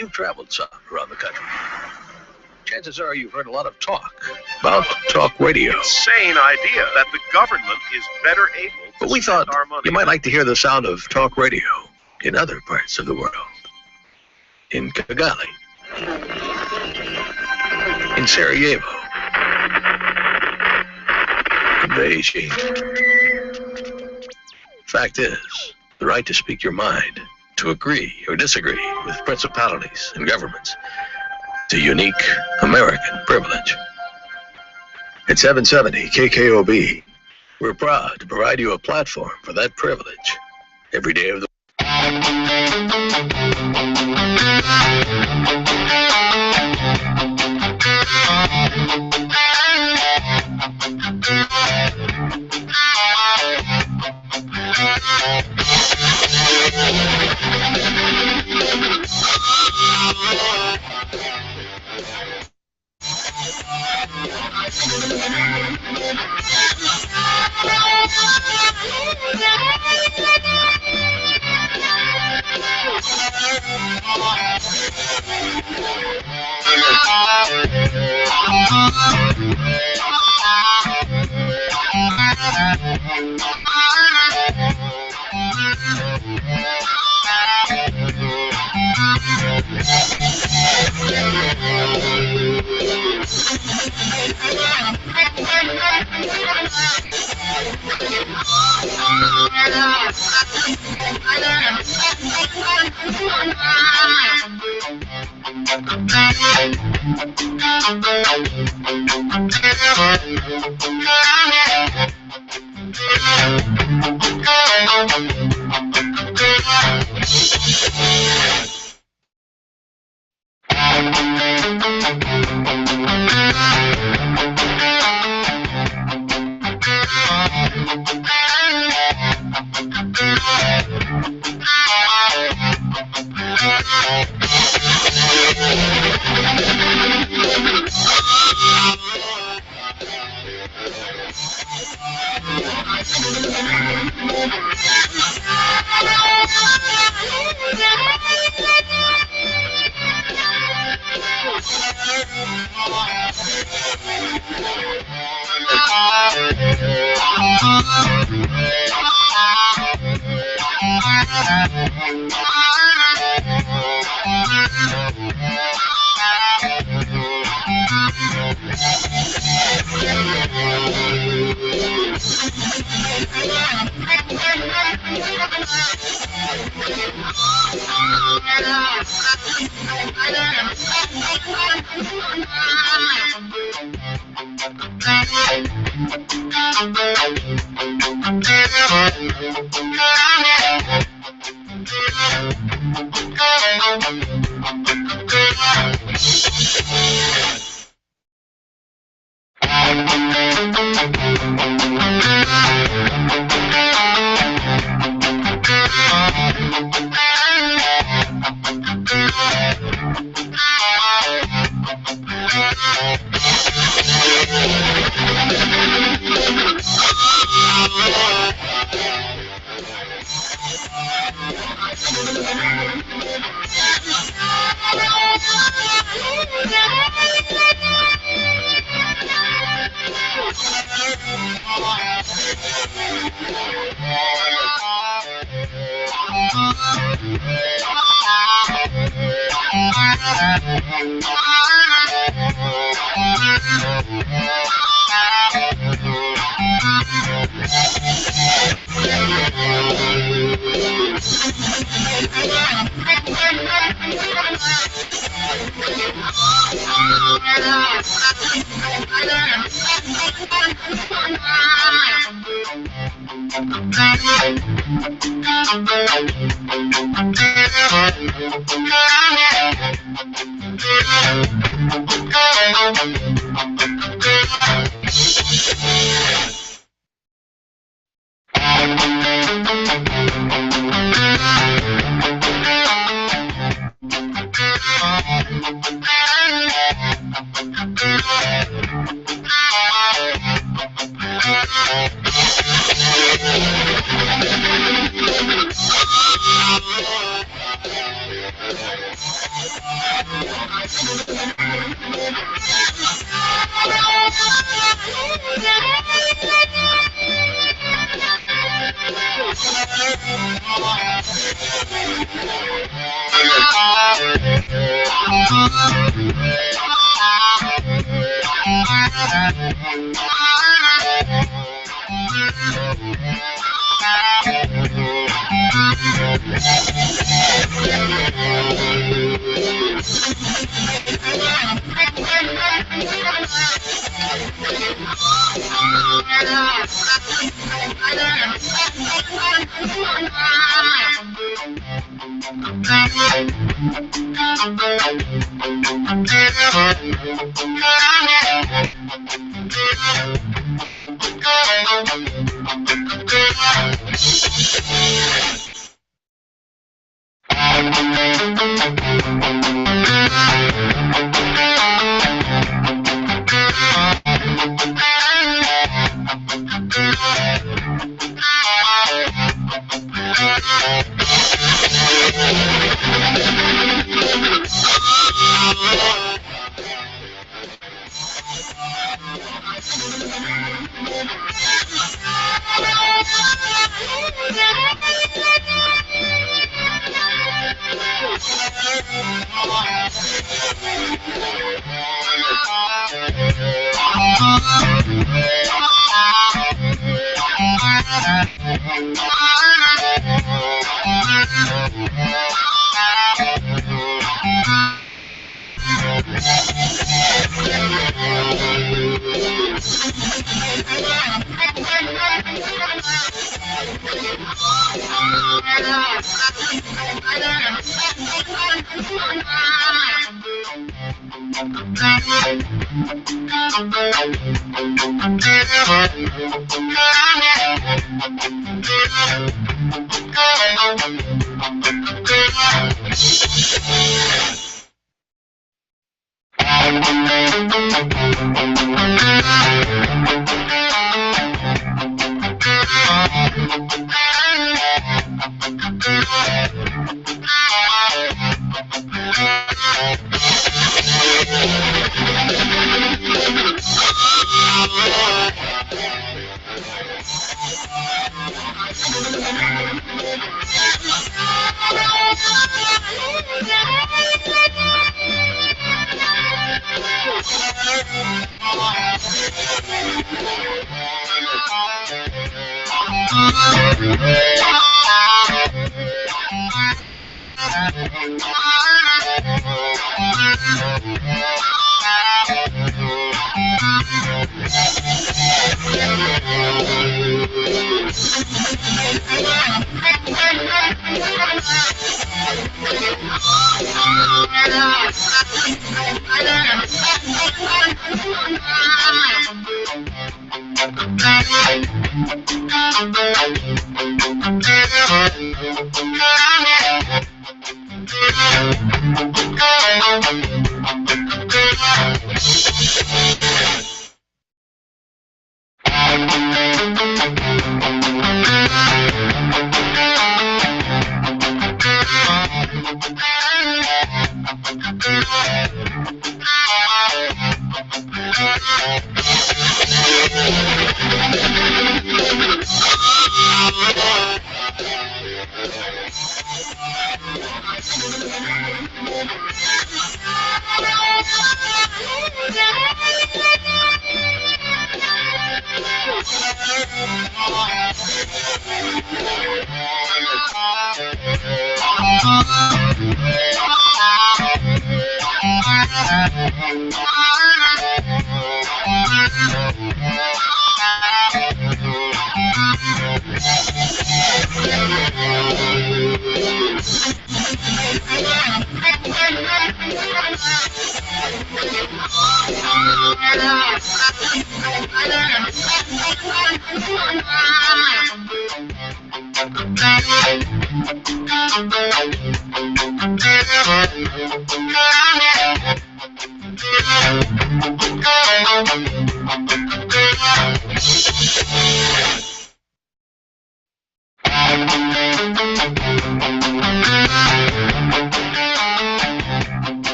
you've traveled some around the country. Chances are you've heard a lot of talk about talk radio. Insane idea that the government is better able to But we thought our money. you might like to hear the sound of talk radio in other parts of the world. In Kigali, in Sarajevo, in Beijing. Fact is, the right to speak your mind, to agree or disagree with principalities and governments, it's a unique American privilege. At 770 KKOB, we're proud to provide you a platform for that privilege every day of the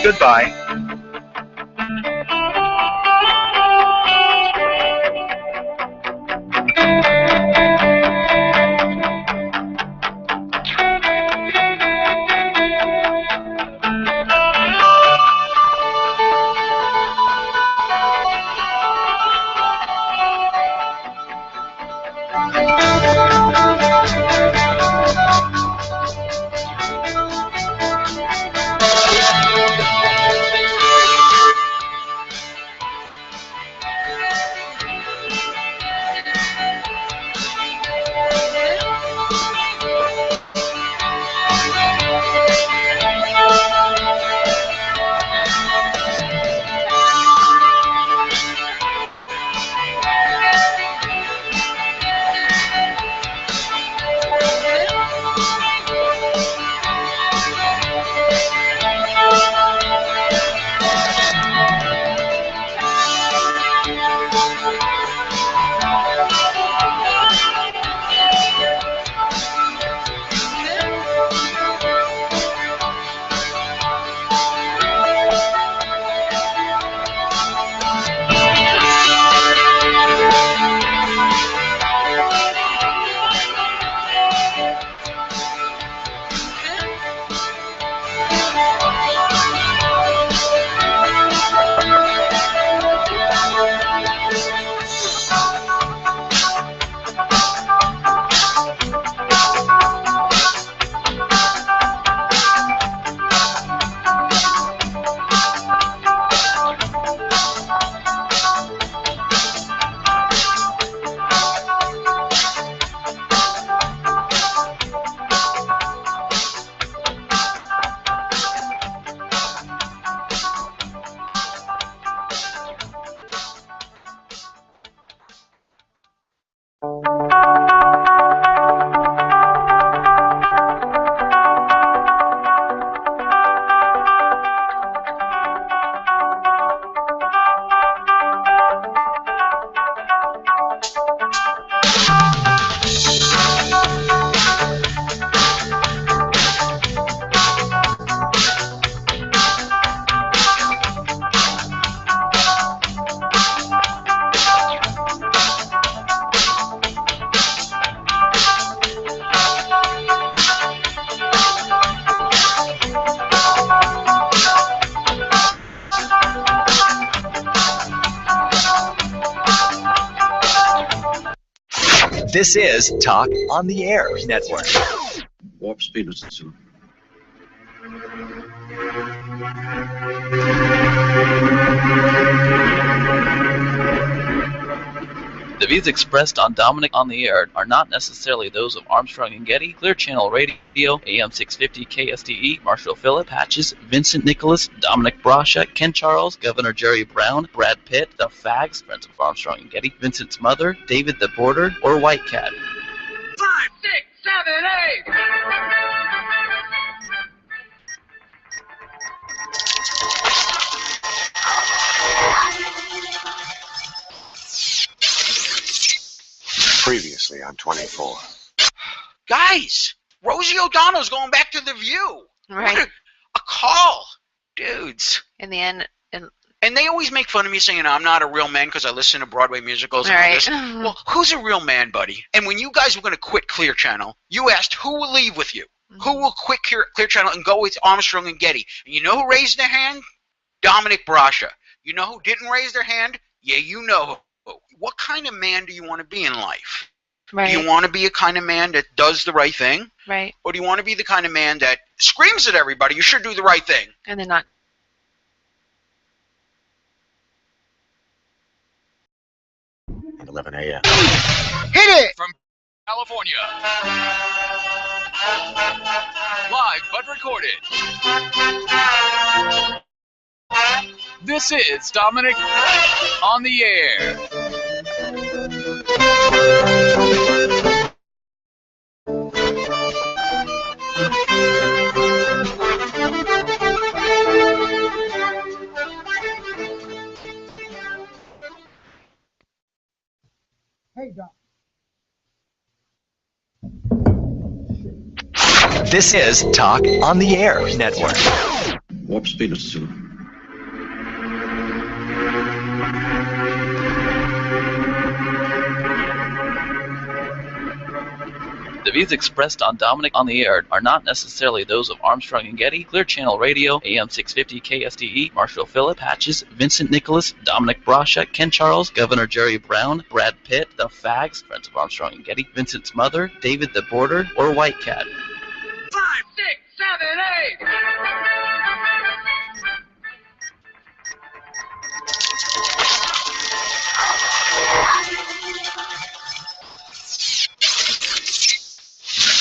Goodbye. This is Talk on the Air Network. Warp speed was soon. The views expressed on Dominick on the Air are not necessarily those of Armstrong and Getty, Clear Channel Radio, AM 650 KSTE, Marshall Phillip, Patches, Vincent Nicholas, Dominick Brasha, Ken Charles, Governor Jerry Brown, Brad Pitt, The Fags, friends of Armstrong and Getty, Vincent's mother, David the Border, or White Cat. 5, 6, 7, 8. Previously on 24. Guys, Rosie O'Donnell's going back to The View. Right. What a call. Dudes. In the end, And they always make fun of me saying I'm not a real man because I listen to Broadway musicals and all right. this. Well, who's a real man, buddy? And when you guys were going to quit Clear Channel, you asked who will leave with you? Mm-hmm. Who will quit Clear Channel and go with Armstrong and Getty? And you know who raised their hand? Dominick Brasha. You know who didn't raise their hand? Yeah, you know. What kind of man do you want to be in life? Right. Do you want to be a kind of man that does the right thing? Right. Or do you want to be the kind of man that screams at everybody, you should do the right thing? And then not. At 11 a.m. Hit it! From California. Live but recorded. This is Dominick on the Air. This is Talk on the Air Network. Warp speed, Mr. Sulu. The views expressed on Dominic on the Air are not necessarily those of Armstrong and Getty, Clear Channel Radio, AM 650 KSTE, Marshall Phillip, Patches, Vincent Nicholas, Dominic Brasha, Ken Charles, Governor Jerry Brown, Brad Pitt, The Fags, Friends of Armstrong and Getty, Vincent's Mother, David the Border, or White Cat. 5, 6, 7, 8.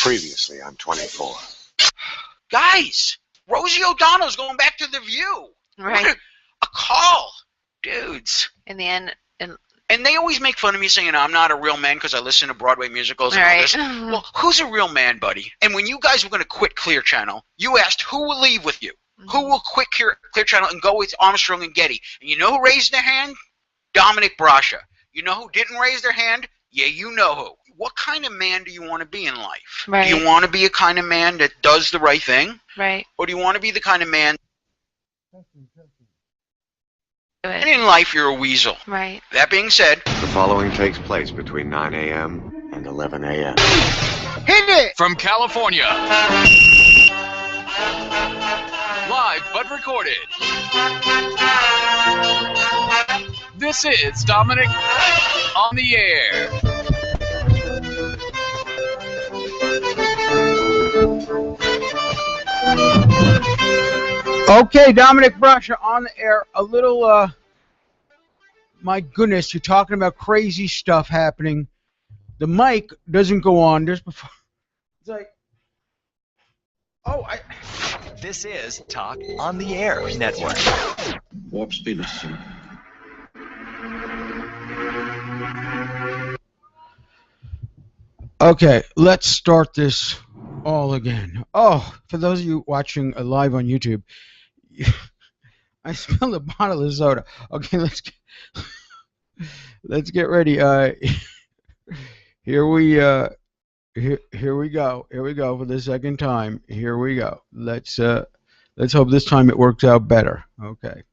Previously on 24. Guys, Rosie O'Donnell's going back to The View. Right. A call. Dudes. In the end, And they always make fun of me saying I'm not a real man because I listen to Broadway musicals and all right. this. Well, who's a real man, buddy? And when you guys were going to quit Clear Channel, you asked who will leave with you. Who will quit Clear Channel and go with Armstrong and Getty? And you know who raised their hand? Dominick Brasha. You know who didn't raise their hand? Yeah, you know who. What kind of man do you want to be in life? Right. Do you want to be a kind of man that does the right thing? Right. Or do you want to be the kind of man Do and it. in life you're a weasel? Right. That being said, The following takes place between 9 a.m. and 11 a.m. hit it! From California. Live but recorded. This is Dominic on the Air. Okay, Dominick Brasha on the air. A little, my goodness, you're talking about crazy stuff happening. The mic doesn't go on. Just before, it's like, This is Talk on the Air Network. Warp speed, Mr. Sulu. Okay, let's start this all again. Oh, for those of you watching live on YouTube, I spilled a bottle of soda. Okay, let's get ready. Here we go. Here we go for the second time. Here we go. Let's hope this time it works out better. Okay.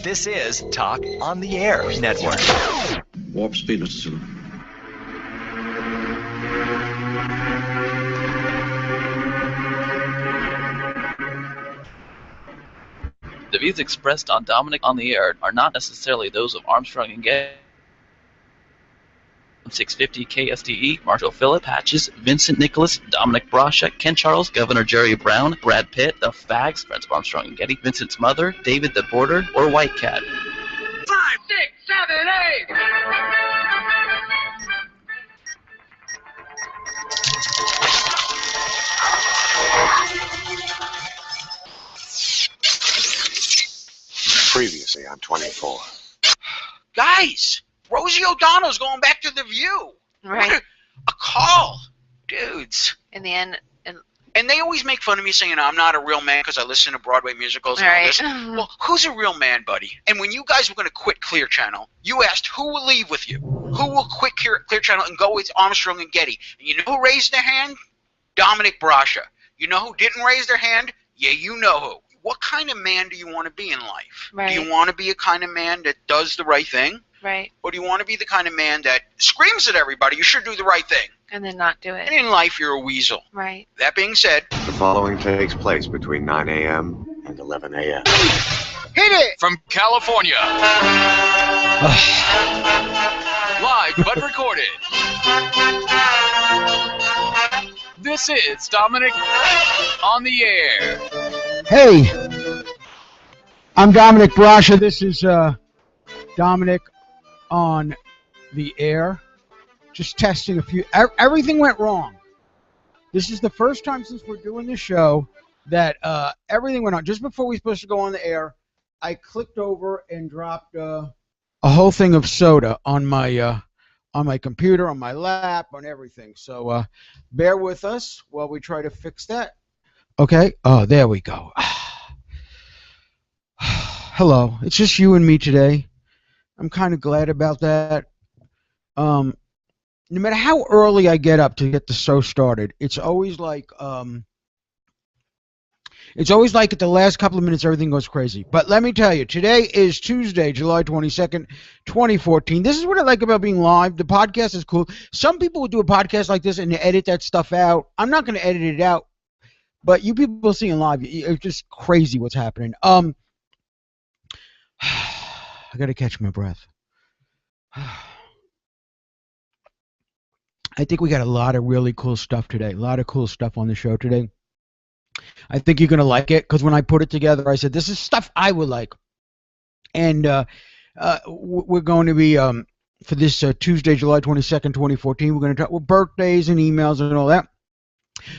This is Talk on the Air Network. Warp speed, Mr. Sulu. The views expressed on Dominic on the Air are not necessarily those of Armstrong and Getty. 650 KSTE, Marshall Phillip, Patches, Vincent Nicholas, Dominic Brasha, Ken Charles, Governor Jerry Brown, Brad Pitt, The Fags, Friends of Armstrong and Getty, Vincent's Mother, David the Border, or White Cat. 5, 6, 7, 8. Previously on 24. Guys, Rosie O'Donnell's going back to The View. Right. A call. Dudes. In the end, And they always make fun of me saying I'm not a real man because I listen to Broadway musicals and all right. this. Well, who's a real man, buddy? And when you guys were going to quit Clear Channel, you asked who will leave with you. Who will quit Clear Channel and go with Armstrong and Getty? And you know who raised their hand? Dominick Brasha. You know who didn't raise their hand? Yeah, you know who. What kind of man do you want to be in life? Right. Do you want to be a kind of man that does the right thing? Right. Or do you want to be the kind of man that screams at everybody, you should do the right thing? And then not do And it. in life, you're a weasel. Right. That being said, The following takes place between 9 a.m. and 11 a.m. hit it! From California. Live but recorded. This is Dominic on the Air. Hey, I'm Dominick Brasha. This is Dominic on the Air. Just testing a few. Everything went wrong. This is the first time since we're doing the show that everything went on. Just before we were supposed to go on the air, I clicked over and dropped a whole thing of soda on my computer, on my lap, on everything. So bear with us while we try to fix that. Okay. Oh, there we go. Hello. It's just you and me today. I'm kind of glad about that. No matter how early I get up to get the show started, it's always like at the last couple of minutes everything goes crazy. But let me tell you, today is Tuesday, July 22nd, 2014. This is what I like about being live. The podcast is cool. Some people will do a podcast like this and they edit that stuff out. I'm not going to edit it out, but you people seeing live, it's just crazy what's happening. I got to catch my breath. I think we got a lot of really cool stuff today. A lot of cool stuff on the show today. I think you're going to like it because when I put it together, I said, this is stuff I would like. And we're going to be, for this Tuesday, July 22nd, 2014, we're going to talk with birthdays and emails and all that.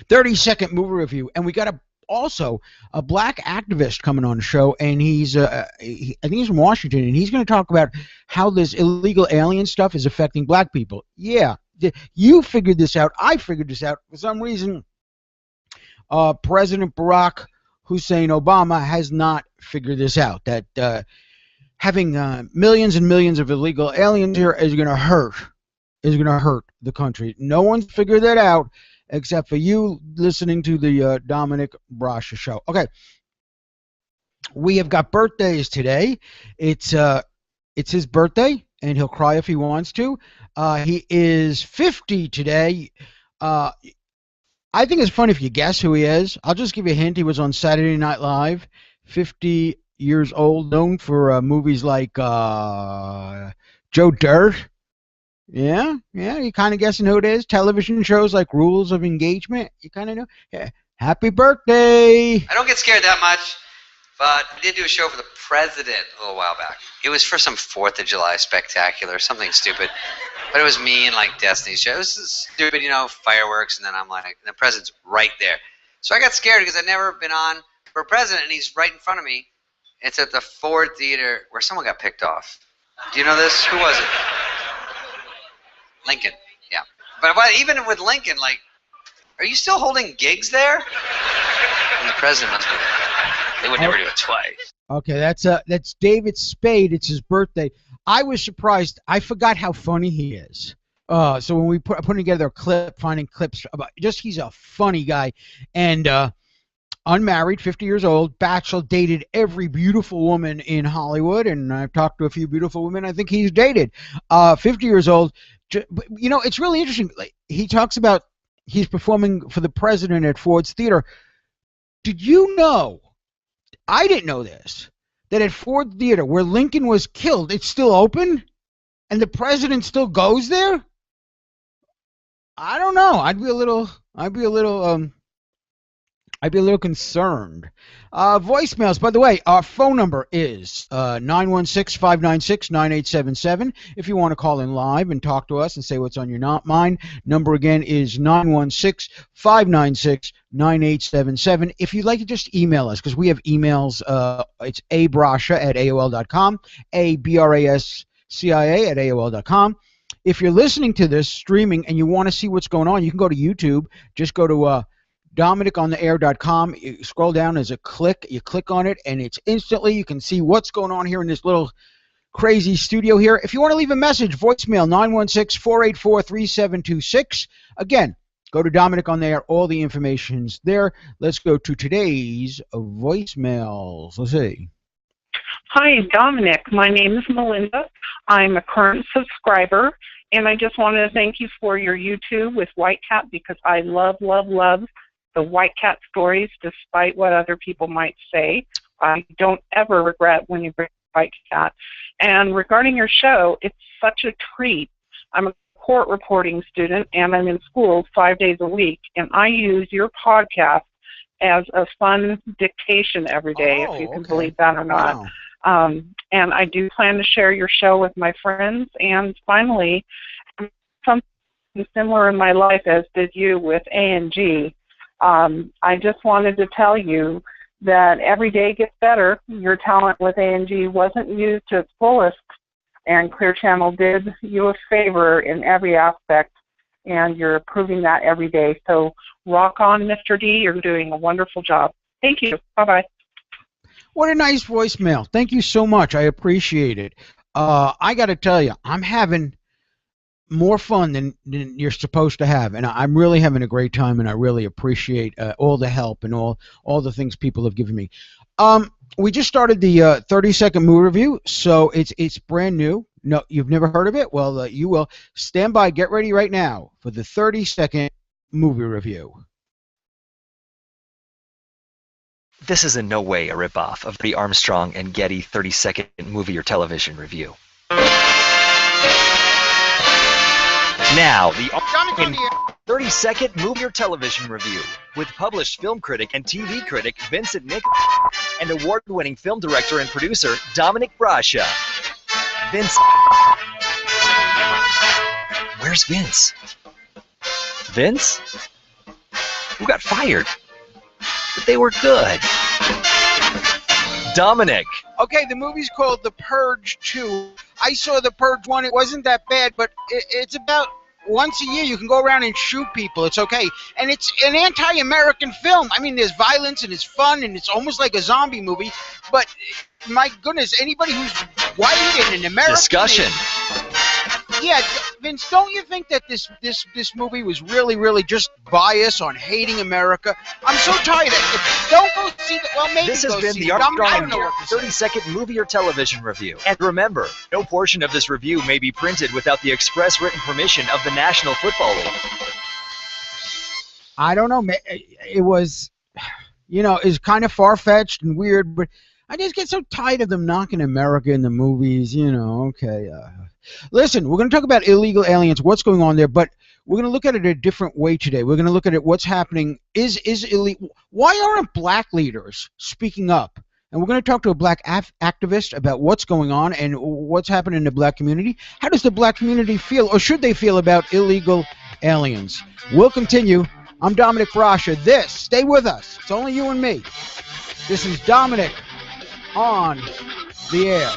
30-second movie review. And we got also a black activist coming on the show, and he's I think he's from Washington, and he's going to talk about how this illegal alien stuff is affecting black people. Yeah, you figured this out. I figured this out. For some reason, President Barack Hussein Obama has not figured this out, that having millions and millions of illegal aliens here is going to hurt the country. No one's figured that out except for you listening to the Dominick Brasha show. Okay, we have got birthdays today. It's his birthday, and he'll cry if he wants to. He is 50 today. I think it's fun if you guess who he is. I'll just give you a hint. He was on Saturday Night Live, 50 years old, known for movies like Joe Dirt. Yeah, you kind of guessing who it is. Television shows like Rules of Engagement. You kind of know. Yeah. Happy birthday. I don't get scared that much, but I did do a show for the president a little while back. It was for some 4th of July spectacular, something stupid. But it was me and like Destiny's show. It was stupid, fireworks, and then I'm like, and the president's right there. So I got scared because I'd never been on for a president, and he's right in front of me. It's at the Ford Theater where someone got picked off. Do you know this? Who was it? Lincoln. Yeah. But even with Lincoln, like, are you still holding gigs there? And the president must be. They would never do it twice. Okay, that's David Spade. It's his birthday. I was surprised. I forgot how funny he is. So when we putting together a clip, finding clips about he's a funny guy, and unmarried, 50 years old, bachelor, dated every beautiful woman in Hollywood, and I've talked to a few beautiful women I think he's dated. 50 years old. It's really interesting. Like, he talks about he's performing for the president at Ford's Theater. Did you know? I didn't know this. That at Ford Theater, where Lincoln was killed, it's still open, and the president still goes there. I don't know. I'd be a little concerned. Voicemails, by the way, our phone number is 916-596-9877. If you want to call in live and talk to us and say what's on your mind, number again is 916-596-9877. If you'd like to just email us, because we have emails, it's abrascia@aol.com, abrascia@aol.com. If you're listening to this streaming and you want to see what's going on, you can go to YouTube. Just go to DominickOnTheAir.com. You scroll down, there's a click. You click on it, and it's instantly, you can see what's going on here in this little crazy studio here. If you want to leave a message, voicemail 916-484-3726. Again, go to Dominick on the Air. All the information's there. Let's go to today's voicemails. Let's see. Hi, Dominick. My name is Melinda. I'm a current subscriber, and I just wanted to thank you for your YouTube with White Cat, because I love the White Cat stories, despite what other people might say. I don't ever regret when you bring White Cat. And regarding your show, it's such a treat. I'm a court reporting student, and I'm in school 5 days a week, and I use your podcast as a fun dictation every day, if you can believe that or not. Wow. And I do plan to share your show with my friends. And finally, something similar in my life as did you with A&G. I just wanted to tell you that every day gets better. Your talent with A&G wasn't used to its fullest, and Clear Channel did you a favor in every aspect, and you're proving that every day. So rock on, Mr. D. You're doing a wonderful job. Thank you. Bye-bye. What a nice voicemail. Thank you so much. I appreciate it. I got to tell you, I'm having more fun than you're supposed to have, and I'm really having a great time, and I really appreciate all the help and all the things people have given me. We just started the 30-second movie review, so it's brand new. No, you've never heard of it? Well, you will. Stand by, get ready right now for the 30-second movie review. This is in no way a ripoff of the Armstrong and Getty 30-second movie or television review. Now, the 30-second movie or television review with published film critic and TV critic Vincent Nicholas and award-winning film director and producer Dominick Brascia. Vince. Where's Vince? Vince? Who got fired? But they were good. Dominick. Okay, the movie's called The Purge 2. I saw The Purge 1. It wasn't that bad, but it's about once a year you can go around and shoot people. It's okay. And it's an anti-American film. I mean, there's violence and it's fun and it's almost like a zombie movie. But, my goodness, anybody who's white and an American... Discussion. Yeah, Vince, don't you think that this movie was really just biased on hating America? I'm so tired of it. Don't go see it. Well, maybe this has go been see the it. Armstrong and 30-second movie or television review. And remember, no portion of this review may be printed without the express written permission of the National Football League. I don't know. It was, it's kind of far-fetched and weird, but I just get so tired of them knocking America in the movies, okay. Listen, we're going to talk about illegal aliens, what's going on there, but we're going to look at it a different way today. We're going to look at it, what's happening. Is illegal? Why aren't black leaders speaking up? And we're going to talk to a black activist about what's going on and what's happening in the black community. How does the black community feel, or should they feel, about illegal aliens? We'll continue. I'm Dominick Brascia. Stay with us. It's only you and me. This is Dominick on the air.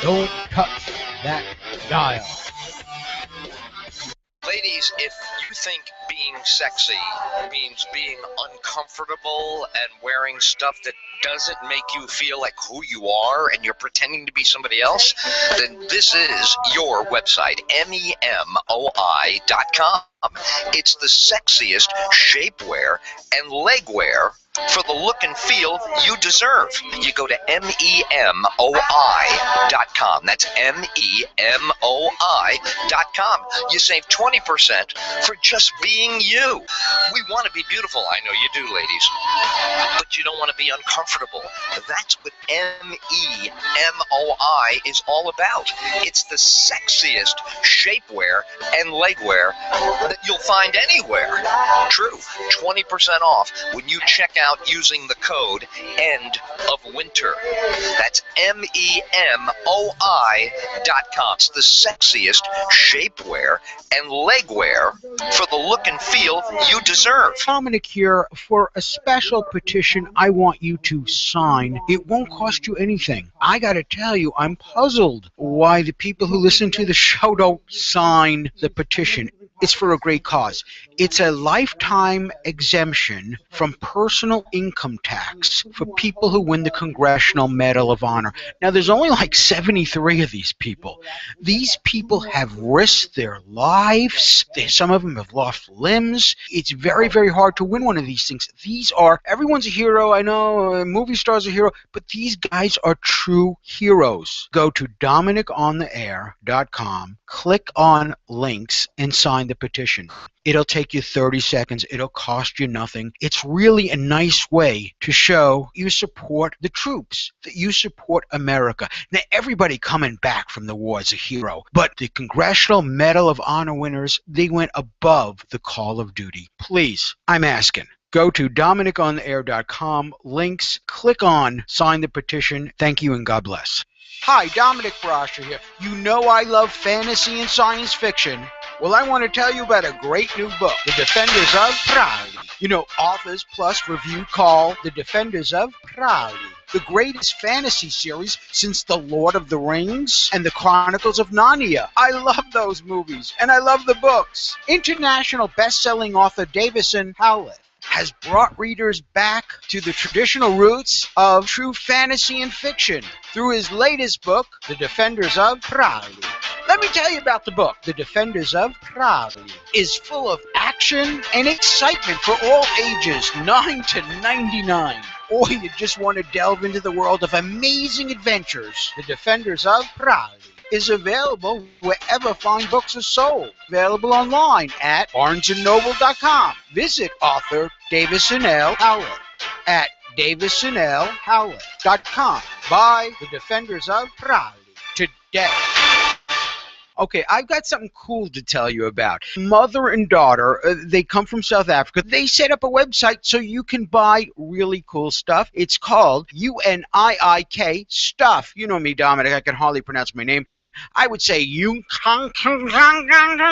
Don't touch that dial. Ladies, if you think being sexy means being uncomfortable and wearing stuff that doesn't make you feel like who you are and you're pretending to be somebody else, then this is your website, MEMOI.com. It's the sexiest shapewear and legwear for the look and feel you deserve. You go to MEMOI.com. That's MEMOI.com. You save 20% for just being you. We want to be beautiful. I know you do, ladies. But you don't want to be uncomfortable. That's what MEMOI is all about. It's the sexiest shapewear and legwear that you'll find anywhere. True. 20% off when you check out using the code END of winter. That's MEMOI.com. It's the sexiest shapewear and legwear for the look and feel you deserve. Dominick here for a special petition I want you to sign. It won't cost you anything. I gotta tell you, I'm puzzled why the people who listen to the show don't sign the petition. It's for a great cause. It's a lifetime exemption from personal income tax for people who win the Congressional Medal of Honor. Now, there's only like 73 of these people. These people have risked their lives. Some of them have lost limbs. It's very, very hard to win one of these things. Everyone's a hero, I know, a movie star's a hero, but these guys are true heroes. Go to DominickOnTheAir.com, click on links, and sign the petition. It'll take you 30 seconds. It'll cost you nothing. It's really a nice way to show you support the troops, that you support America. Now, everybody coming back from the war is a hero, but the Congressional Medal of Honor winners, they went above the call of duty. Please, I'm asking. Go to DominickOnTheAir.com, links, click on sign the petition. Thank you and God bless. Hi, Dominick Brascia here. You know I love fantasy and science fiction. Well, I want to tell you about a great new book, The Defenders of Prowdy. Authors plus review call The Defenders of Prowdy the greatest fantasy series since The Lord of the Rings and The Chronicles of Narnia. I love those movies, and I love the books. International best-selling author Davison Howlett has brought readers back to the traditional roots of true fantasy and fiction through his latest book, The Defenders of Crowley. Let me tell you about the book. The Defenders of Crowley is full of action and excitement for all ages, 9 to 99. Or you just want to delve into the world of amazing adventures. The Defenders of Crowley is available wherever fine books are sold. Available online at barnesandnoble.com. Visit author Davison L. Howlett at davisonlhowlett.com. Buy The Defenders of Crowley today. Okay, I've got something cool to tell you about. Mother and daughter, they come from South Africa. They set up a website so you can buy really cool stuff. It's called UNIIK Stuff. You know me, Dominic. I can hardly pronounce my name. I would say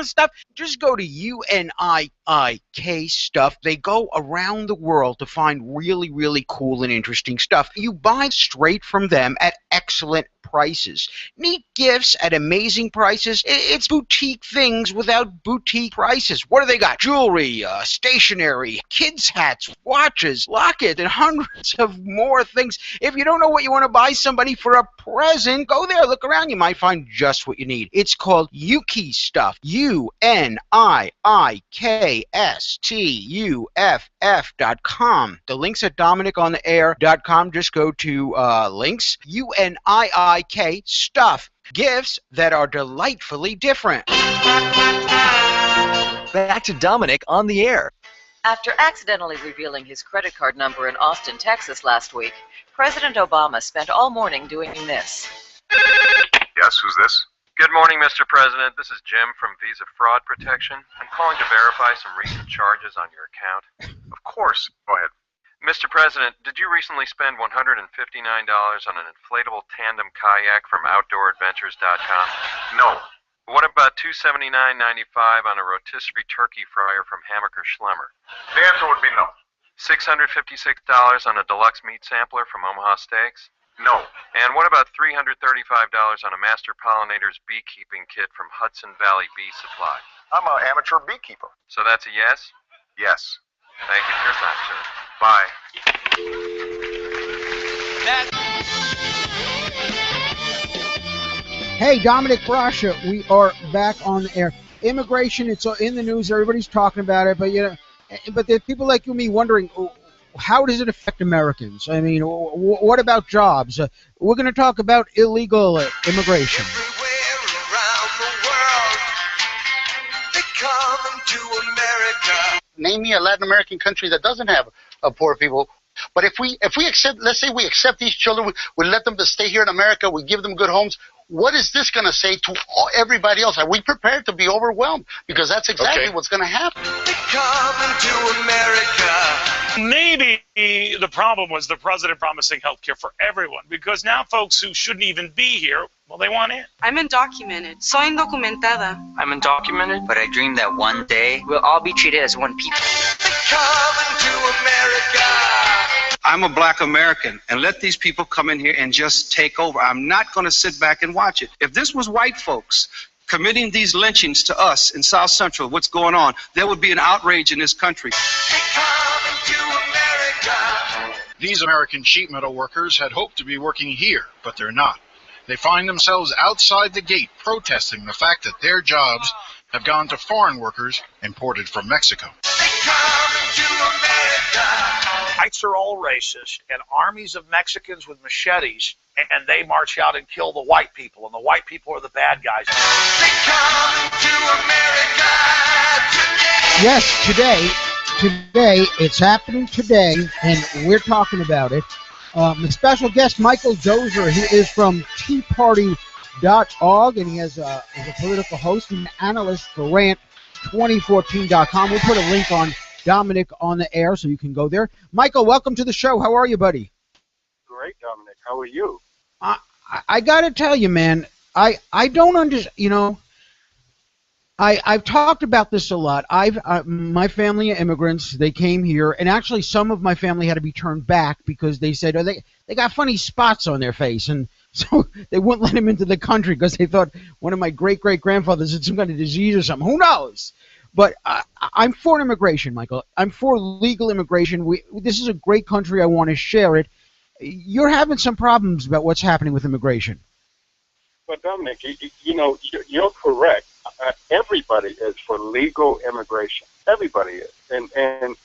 stuff. Just go to UNIIK Stuff. They go around the world to find really, really cool and interesting stuff. You buy straight from them at excellent prices. Neat gifts at amazing prices. It's boutique things without boutique prices. What do they got? Jewelry, stationery, kids' hats, watches, lockets, and hundreds of more things. If you don't know what you want to buy somebody for a present, go there, look around. You might find just what you need. It's called Yuki Stuff. UNIIKSTUFF.com. The links at DominiconTheAir.com. Just go to links. UNIIK Stuff. Gifts that are delightfully different. Back to Dominic on the air. After accidentally revealing his credit card number in Austin, Texas last week, President Obama spent all morning doing this. Yes, who's this? Good morning, Mr. President. This is Jim from Visa Fraud Protection. I'm calling to verify some recent charges on your account. Of course. Go ahead. Mr. President, did you recently spend $159 on an inflatable tandem kayak from OutdoorAdventures.com? No. What about $279.95 on a rotisserie turkey fryer from Hammaker Schlemmer? The answer would be no. $656 on a deluxe meat sampler from Omaha Steaks? No. And what about $335 on a Master Pollinators beekeeping kit from Hudson Valley Bee Supply? I'm an amateur beekeeper. So that's a yes? Yes. Thank you for your time, sir. Bye. Hey, Dominick Brascia, we are back on the air. Immigration, it's in the news. Everybody's talking about it, but but there are people like you and me wondering, how does it affect Americans? I mean, what about jobs? We're going to talk about illegal immigration. Name me a Latin American country that doesn't have poor people. But if we accept, let's say we accept these children, we let them to stay here in America, we give them good homes. What is this going to say to everybody else? Are we prepared to be overwhelmed? Because that's exactly what's going to happen. Coming to America. Maybe the problem was the president promising health care for everyone, because now folks who shouldn't even be here, well, they want in. I'm undocumented. Soy indocumentada. I'm undocumented, but I dream that one day we'll all be treated as one people. Coming to America. I'm a black American, and let these people come in here and just take over. I'm not going to sit back and watch it. If this was white folks committing these lynchings to us in South Central, what's going on, there would be an outrage in this country. These American sheet metal workers had hoped to be working here, but they're not. They find themselves outside the gate protesting the fact that their jobs have gone to foreign workers imported from Mexico. Whites are all racist, and armies of Mexicans with machetes, and they march out and kill the white people, and the white people are the bad guys. Yes, today, it's happening today, and we're talking about it. The special guest, Michael Dozier, he is from TeaParty.org, and he is a political host and analyst for Rant2014.com. We'll put a link on Dominic on the air so you can go there. Michael, welcome to the show. How are you, buddy? Great, Dominic. How are you? I got to tell you, man, I don't understand, I've talked about this a lot. My family are immigrants. They came here, and actually some of my family had to be turned back because they said they got funny spots on their face, and so they wouldn't let them into the country because they thought one of my great-great-grandfathers had some kind of disease or something. Who knows? But I'm for immigration, Michael. I'm for legal immigration. This is a great country. I want to share it. You're having some problems about what's happening with immigration. But Dominic, you're correct. Everybody is for legal immigration. Everybody is, and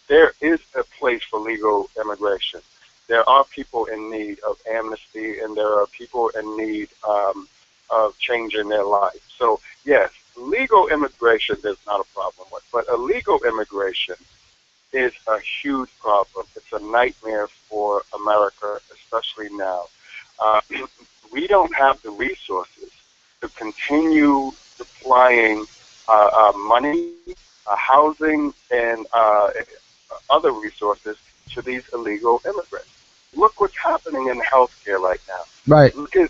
there is a place for legal immigration. There are people in need of amnesty, and there are people in need of changing their life. So yes, legal immigration there's not a problem with, but illegal immigration is a huge problem. It's a nightmare for America, especially now. We don't have the resources to continue supplying money, housing, and other resources to these illegal immigrants. Look what's happening in healthcare right now. Right. Look at,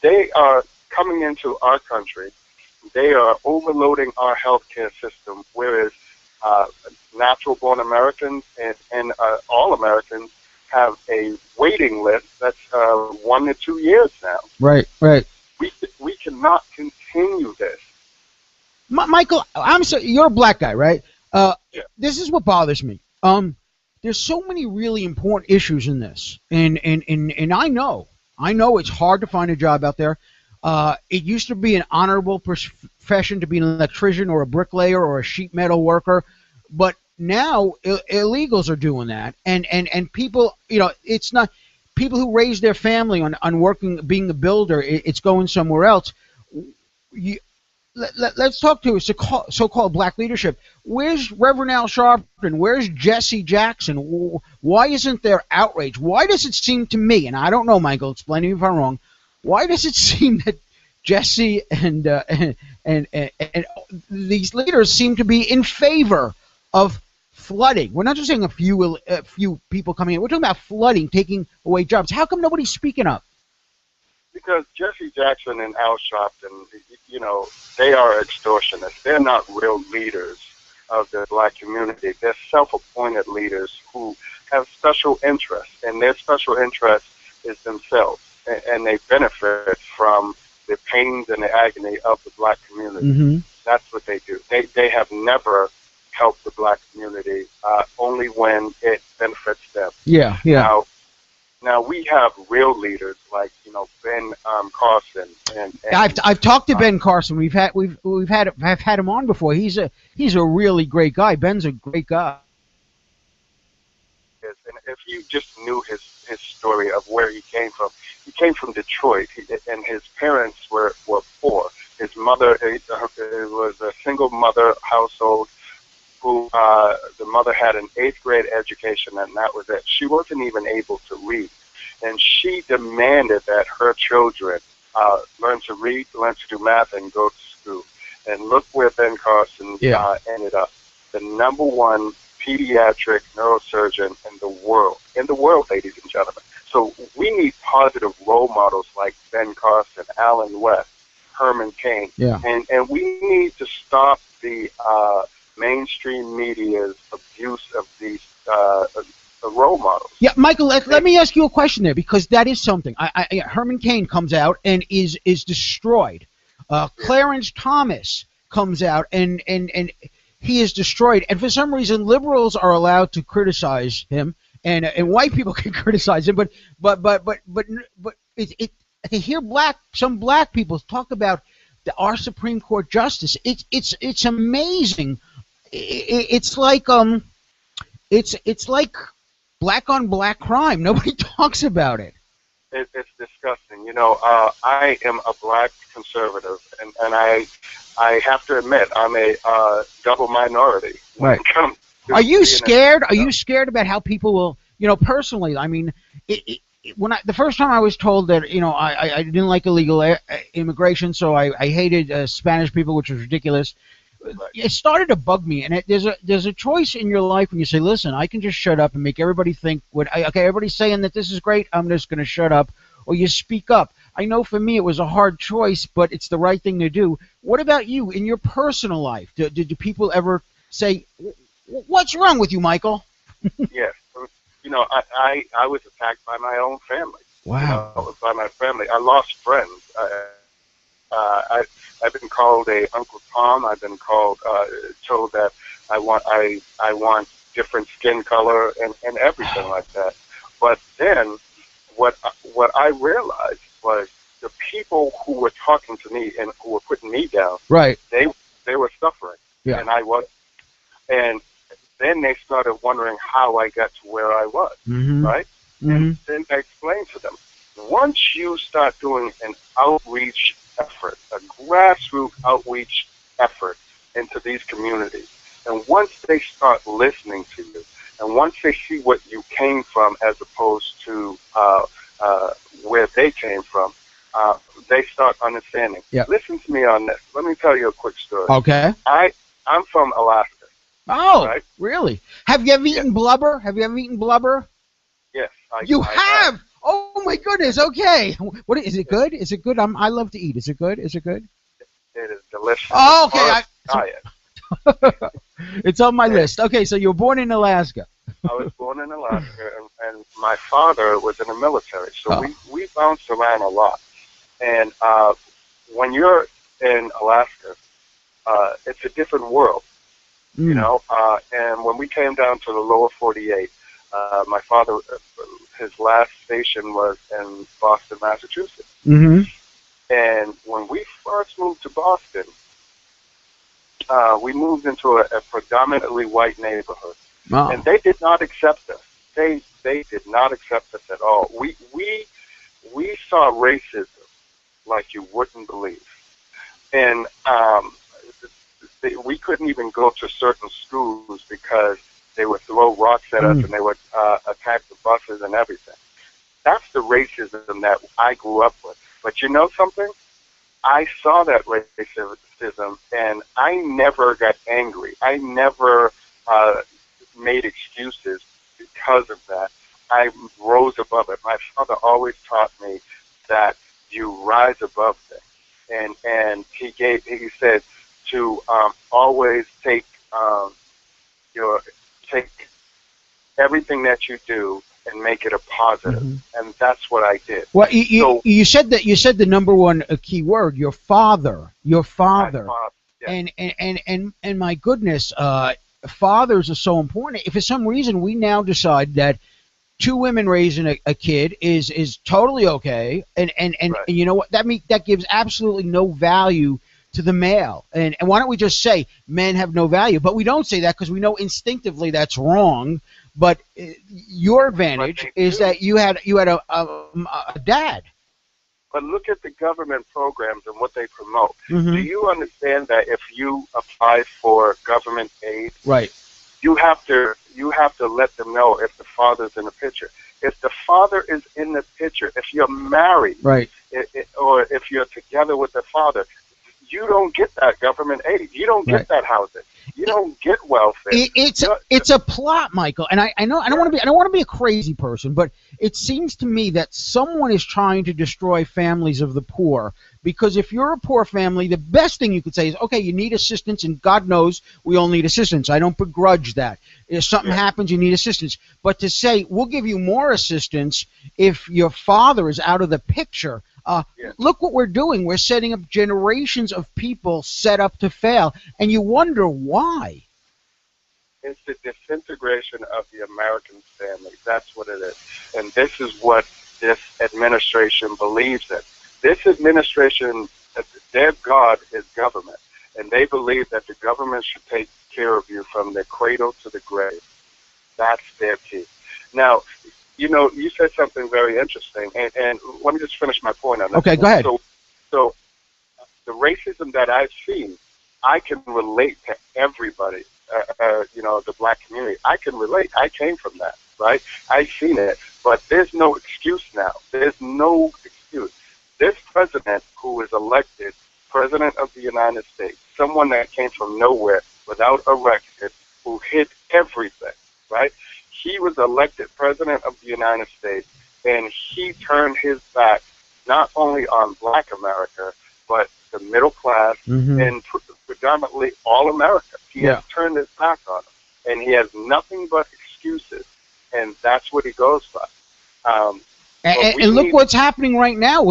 they are coming into our country. They are overloading our healthcare system, whereas natural-born Americans and all Americans have a waiting list that's 1 to 2 years now. Right, right. We cannot continue this. Michael, you're a black guy, right? This is what bothers me. There's so many really important issues in this, and I know it's hard to find a job out there. It used to be an honorable profession to be an electrician or a bricklayer or a sheet metal worker, but now illegals are doing that, and people, it's not people who raise their family on working, being a builder. It's going somewhere else. Let's talk to so-called black leadership. Where's Reverend Al Sharpton? Where's Jesse Jackson? Why isn't there outrage? Why does it seem to me, and I don't know, Michael, explain to me if I'm wrong, why does it seem that Jesse and these leaders seem to be in favor of flooding? We're not just saying a few people coming in. We're talking about flooding, taking away jobs. How come nobody's speaking up? Because Jesse Jackson and Al Sharpton, they are extortionists. They're not real leaders of the black community. They're self-appointed leaders who have special interests, and their special interest is themselves, and they benefit from the pains and the agony of the black community. Mm-hmm. That's what they do. They have never helped the black community, only when it benefits them. Yeah. Now we have real leaders like Ben Carson and I've talked to Ben Carson. I've had him on before. He's a really great guy. Ben's a great guy. And if you just knew his story of where he came from Detroit, and his parents were poor. His mother, it was a single mother household. Who the mother had an 8th grade education, and that was it. She wasn't even able to read, and she demanded that her children learn to read, learn to do math, and go to school. And look where Ben Carson ended up, the #1 pediatric neurosurgeon in the world, ladies and gentlemen. So we need positive role models like Ben Carson, Alan West, Herman Cain, and we need to stop the mainstream media's abuse of these role models. Yeah, Michael, let me ask you a question there, because that is something. Herman Cain comes out and is destroyed. Clarence Thomas comes out and he is destroyed. And for some reason, liberals are allowed to criticize him, and white people can criticize him. But to hear some black people talk about our Supreme Court justice, it's amazing. It's like black on black crime. Nobody talks about it. It's disgusting. I am a black conservative, and I have to admit I'm a double minority. Right. Are you scared? Are you scared about how people will? Personally, I mean, the first time I was told that I didn't like illegal immigration, so I hated Spanish people, which was ridiculous. It started to bug me, and there's a choice in your life when you say, listen, I can just shut up and make everybody think everybody's saying that this is great, I'm just going to shut up, or you speak up. I know for me it was a hard choice, but it's the right thing to do. What about you in your personal life? Do people ever say, what's wrong with you, Michael? Yes. I was attacked by my own family. Wow. By my family. I lost friends. I've been called a Uncle Tom. I've been told that I want different skin color and everything like that. But then what I realized was the people who were talking to me and who were putting me down, Right. they were suffering, Yeah. and I was. And then they started wondering how I got to where I was, right? And then I explained to them, once you start doing an outreach effort, a grassroots outreach effort into these communities, and once they start listening to you, and once they see what you came from as opposed to where they came from, they start understanding. Yeah. Listen to me on this. Let me tell you a quick story. Okay. I'm from Alaska. Oh, Right? really? Have you ever eaten blubber? Have you ever eaten blubber? Yes. You have? Oh my goodness. Okay. What is it? Good? Is it good? I love to eat. Is it good? Is it good? It is delicious. Oh, okay. Try it. It's on my list. Okay, so you were born in Alaska. I was born in Alaska, and my father was in the military, so we bounced around a lot. And when you're in Alaska, it's a different world, you know. And when we came down to the lower 48, my father, his last station was in Boston, Massachusetts. And when we first moved to Boston, we moved into a predominantly white neighborhood. Wow. And they did not accept us. They did not accept us at all. We saw racism like you wouldn't believe. And we couldn't even go to certain schools because they would throw rocks at us and they would attack the buses and everything. That's the racism that I grew up with. But you know something? I saw that racism, and I never got angry. I never made excuses because of that. I rose above it. My father always taught me that you rise above things, and he said to always take everything that you do and make it a positive, and that's what I did. Well, you said the number one key word, your father. Yes. And my goodness, fathers are so important. If for some reason we now decide that two women raising a kid is totally okay, and you know what, that gives absolutely no value to the male. And why don't we just say men have no value? But we don't say that because we know instinctively that's wrong. But your advantage is that you had a dad. But look at the government programs and what they promote. Do you understand that if you apply for government aid, right, you have to let them know if the father's in the picture. If the father is in the picture, if you're married, right, or if you're together with the father, you don't get that government aid. You don't get that housing. You don't get welfare. It's a plot, Michael. And I know I don't want to be a crazy person, but it seems to me that someone is trying to destroy families of the poor. Because if you're a poor family, the best thing you could say is, okay, you need assistance, and God knows we all need assistance. I don't begrudge that. If something happens, you need assistance. But to say we'll give you more assistance if your father is out of the picture. Look what we're doing. We're setting up generations of people set up to fail, and you wonder why. It's the disintegration of the American family. That's what it is. And this is what this administration believes in. This administration, their God is government, and they believe that the government should take care of you from the cradle to the grave. That's their key. Now, you know, you said something very interesting, and let me just finish my point on that. Okay, go ahead. So the racism that I've seen, I can relate to everybody, you know, the black community. I can relate. I came from that, right? I've seen it, but there's no excuse now. There's no excuse. This president who is elected president of the United States, someone that came from nowhere without a record, who hid everything, right? He was elected president of the United States, and he turned his back not only on black America, but the middle class and predominantly all America. He has turned his back on them, and he has nothing but excuses, and that's what he goes by. And look what's happening right now.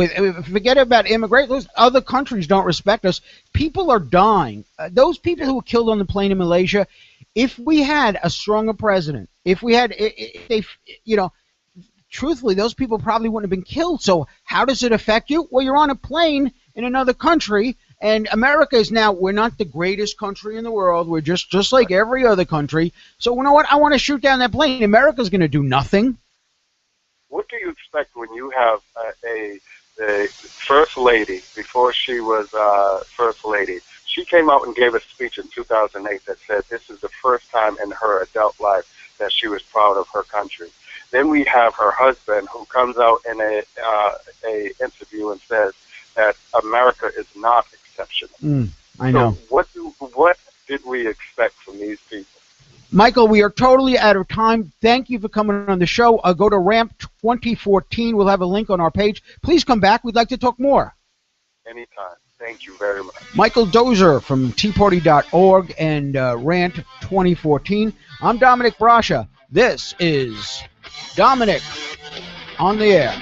Forget about immigration. Other countries don't respect us. People are dying. Those people who were killed on the plane in Malaysia, if we had a stronger president, truthfully, those people probably wouldn't have been killed. So how does it affect you? Well, you're on a plane in another country, and America is now, we're not the greatest country in the world. We're just like every other country. So you know what? I want to shoot down that plane. America's going to do nothing. What do you expect when you have the first lady, before she was first lady? She came out and gave a speech in 2008 that said this is the first time in her adult life that she was proud of her country. Then we have her husband who comes out in a interview and says that America is not exceptional. I know. So what did we expect from these people? Michael, we are totally out of time. Thank you for coming on the show. Go to Ramp 2014. We'll have a link on our page. Please come back. We'd like to talk more. Anytime. Thank you very much. Michael Dozer from teaparty.org and Rant 2014. I'm Dominick Brascia. This is Dominick on the Air.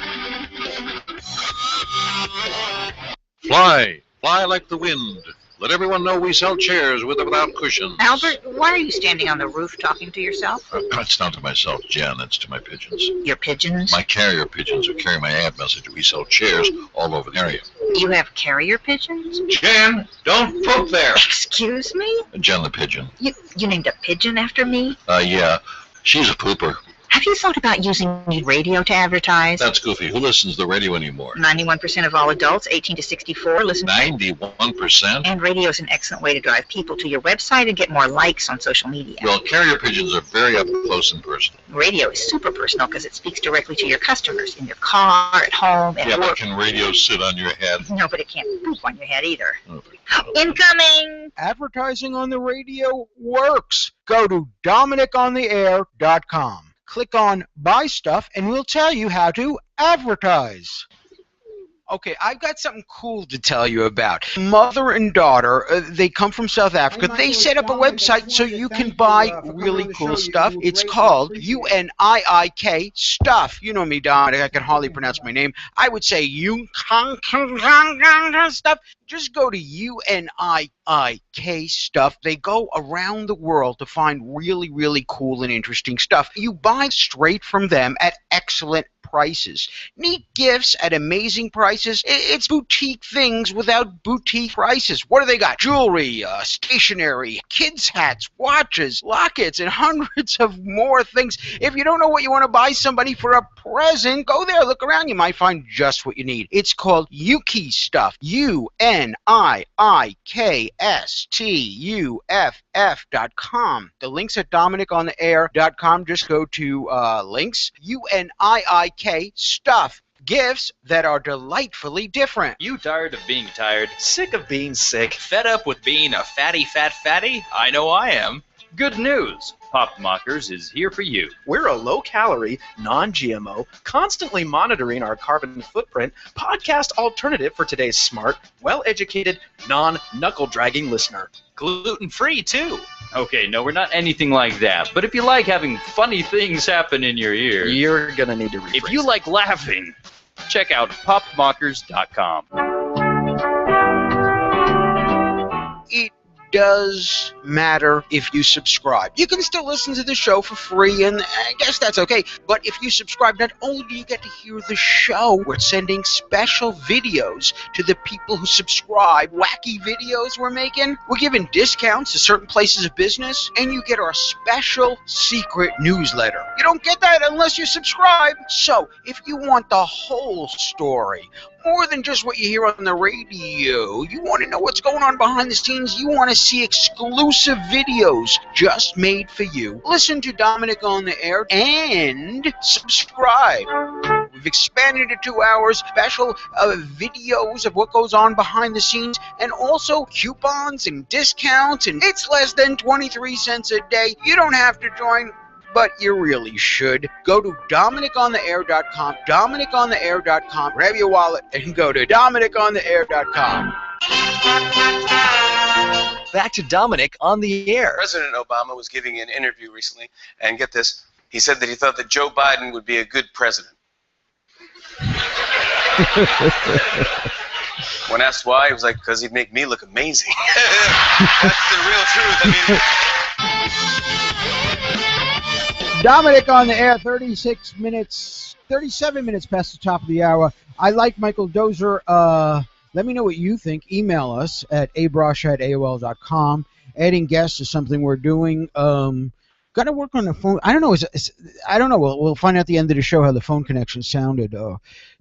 Fly like the wind. Let everyone know we sell chairs with or without cushions. Albert, why are you standing on the roof talking to yourself? It's not to myself, Jan. It's to my pigeons. Your pigeons? My carrier pigeons who carry my ad message. We sell chairs all over the area. You have carrier pigeons? Jan, don't poop there. Excuse me? Jan the pigeon. You named a pigeon after me? Yeah. She's a pooper. Have you thought about using radio to advertise? That's goofy. Who listens to the radio anymore? 91% of all adults, 18 to 64, listen. 91%? And radio is an excellent way to drive people to your website and get more likes on social media. Well, carrier pigeons are very up close and personal. Radio is super personal because it speaks directly to your customers in your car, at home, at work. work. But can radio sit on your head? No, but it can't poop on your head either. Incoming! Advertising on the radio works. Go to DominickOnTheAir.com. Click on Buy Stuff, and we'll tell you how to advertise. Okay, I've got something cool to tell you about. Mother and daughter, they come from South Africa. They set up a website so you can buy really cool stuff. It's called UNIIK Stuff. You know me, Dominic. I can hardly pronounce my name. I would say Stuff. Just go to UNIIK Stuff. They go around the world to find really, really cool and interesting stuff. You buy straight from them at excellent prices. Neat gifts at amazing prices. It's boutique things without boutique prices. What do they got? Jewelry, stationery, kids' hats, watches, lockets, and hundreds of more things. If you don't know what you want to buy somebody for a present, go there, look around. You might find just what you need. It's called Yuki Stuff. UNIIKSTUFF.com. The link's at DominickOnTheAir.com. Just go to links. UNIIK Stuff. Gifts that are delightfully different. You tired of being tired? Sick of being sick? Fed up with being a fatty? I know I am. Good news. Pop Mockers is here for you. We're a low-calorie, non-GMO, constantly monitoring our carbon footprint podcast alternative for today's smart, well-educated, non-knuckle-dragging listener. Gluten-free, too. Okay, no, we're not anything like that. But if you like having funny things happen in your ears, you're going to need to rephrase. If you like laughing, check out popmockers.com. It does matter if you subscribe. You can still listen to the show for free, and I guess that's okay. But if you subscribe, not only do you get to hear the show, we're sending special videos to the people who subscribe. Wacky videos we're making. We're giving discounts to certain places of business, and you get our special secret newsletter. You don't get that unless you subscribe. So, if you want the whole story, more than just what you hear on the radio, you want to know what's going on behind the scenes, you want to see exclusive videos just made for you, listen to Dominick on the Air and subscribe. We've expanded it to 2 hours, special videos of what goes on behind the scenes, and also coupons and discounts, and it's less than 23 cents a day. You don't have to join, but you really should. Go to DominickOnTheAir.com, DominickOnTheAir.com, grab your wallet, and go to DominickOnTheAir.com. Back to Dominick on the Air. President Obama was giving an interview recently, and get this, he said that he thought that Joe Biden would be a good president. When asked why, he was like, because he'd make me look amazing. That's the real truth. I mean, Dominic on the air, 37 minutes past the top of the hour. I like Michael Dozer. Let me know what you think. Email us at abrosh@aol.com. Adding guests is something we're doing. Got to work on the phone. I don't know. I don't know. We'll find out at the end of the show how the phone connection sounded.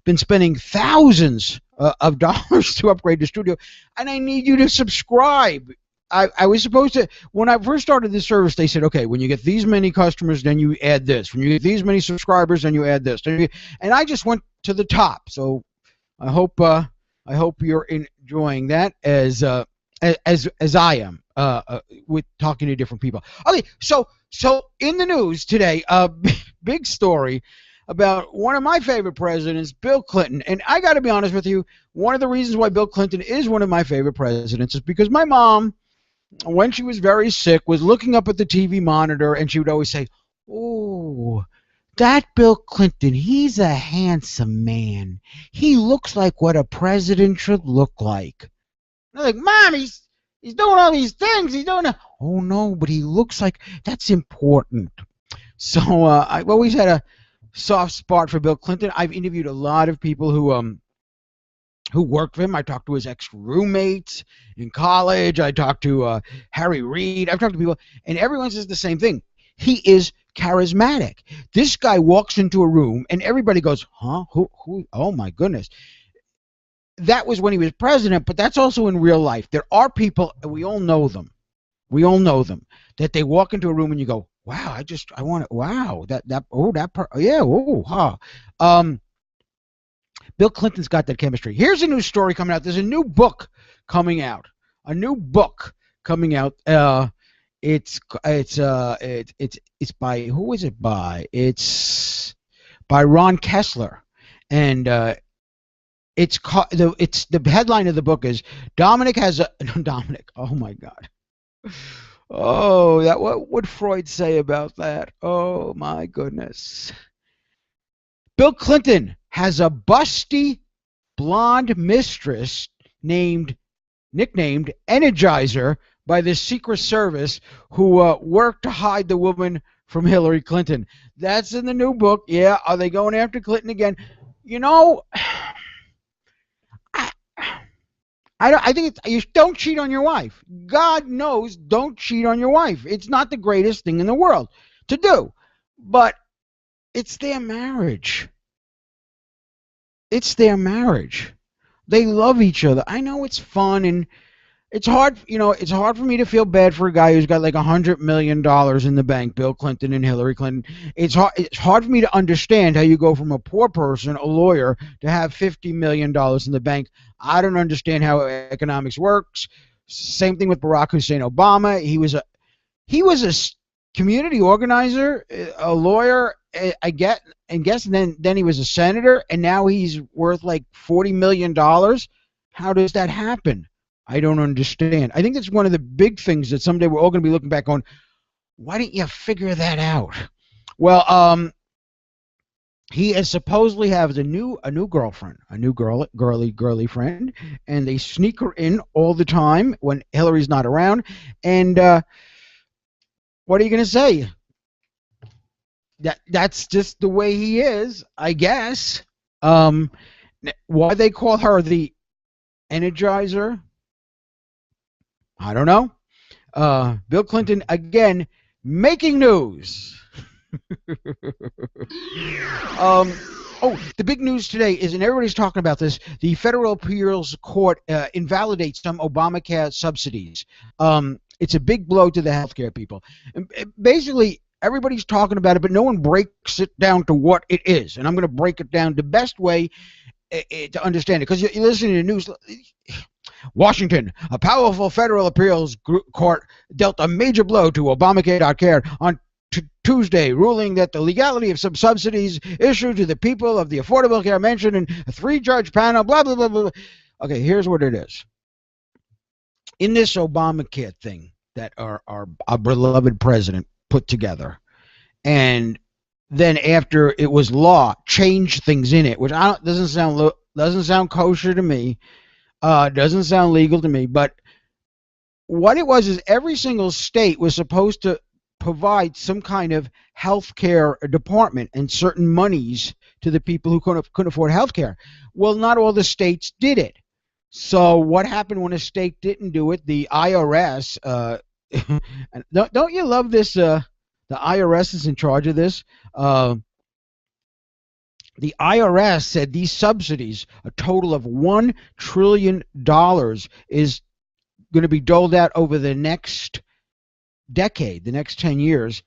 Been spending thousands of dollars to upgrade the studio, and I need you to subscribe. I was supposed to, when I first started this service, they said, okay, when you get these many customers, then you add this. When you get these many subscribers, then you add this. And I just went to the top. So I hope you're enjoying that as I am with talking to different people. Okay, so in the news today, big story about one of my favorite presidents, Bill Clinton. And I got to be honest with you, one of the reasons why Bill Clinton is one of my favorite presidents is because my mom, when she was very sick, was looking up at the TV monitor, and she would always say, "Oh, that Bill Clinton, he's a handsome man. He looks like what a president should look like." And I'm like, "Mom, he's doing all these things. He's doing Oh, no, but he looks like that's important." So I've always had a soft spot for Bill Clinton. I've interviewed a lot of people who worked for him. I talked to his ex-roommates in college. I talked to Harry Reid. I've talked to people, and everyone says the same thing. He is charismatic. This guy walks into a room, and everybody goes, huh? Who? Oh, my goodness. That was when he was president, but that's also in real life. There are people, and we all know them. We all know them, that they walk into a room and you go, wow, wow, Bill Clinton's got that chemistry. Here's a new story coming out. There's a new book coming out. It's by, who is it by? It's by Ron Kessler, and it's the headline of the book is Dominick. Oh my God. Oh, what would Freud say about that? Oh my goodness. Bill Clinton has a busty blonde mistress nicknamed Energizer by the Secret Service, who worked to hide the woman from Hillary Clinton. That's in the new book. Yeah, are they going after Clinton again? You know, I think you don't cheat on your wife. God knows, don't cheat on your wife. It's not the greatest thing in the world to do, but it's their marriage. It's their marriage. They love each other. I know it's fun, and it's hard. It's hard for me to feel bad for a guy who's got like $100 million in the bank, Bill Clinton and Hillary Clinton. It's hard for me to understand how you go from a poor person, a lawyer, to have $50 million in the bank. I don't understand how economics works. Same thing with Barack Hussein Obama. He was a community organizer, a lawyer, I guess, and then he was a senator, and now he's worth like $40 million. How does that happen? I don't understand. I think that's one of the big things that someday we're all going to be looking back on. Why didn't you figure that out? Well, he is supposedly has a new girlfriend, a new girly friend, and they sneak her in all the time when Hillary's not around. And what are you going to say? That's just the way he is, I guess. Why they call her the Energizer? I don't know. Bill Clinton, again, making news. The big news today is, and everybody's talking about this, the Federal Appeals Court invalidates some Obamacare subsidies. It's a big blow to the healthcare people. And basically, everybody's talking about it, but no one breaks it down to what it is. And I'm going to break it down the best way to understand it. Because you're listening to news. Washington, a powerful federal appeals court dealt a major blow to Obamacare on Tuesday, ruling that the legality of some subsidies issued to the people of the Affordable Care mentioned in a 3-judge panel, blah, blah, blah, blah. Okay, here's what it is. In this Obamacare thing that our beloved president put together, and then after it was law, changed things in it, which doesn't sound kosher to me, doesn't sound legal to me. But what it was is every single state was supposed to provide some kind of health care department and certain monies to the people who couldn't afford health care. Well, not all the states did it. So what happened when a state didn't do it? The IRS, don't you love this? The IRS is in charge of this. The IRS said these subsidies, a total of $1 trillion, is going to be doled out over the next decade, the next 10 years.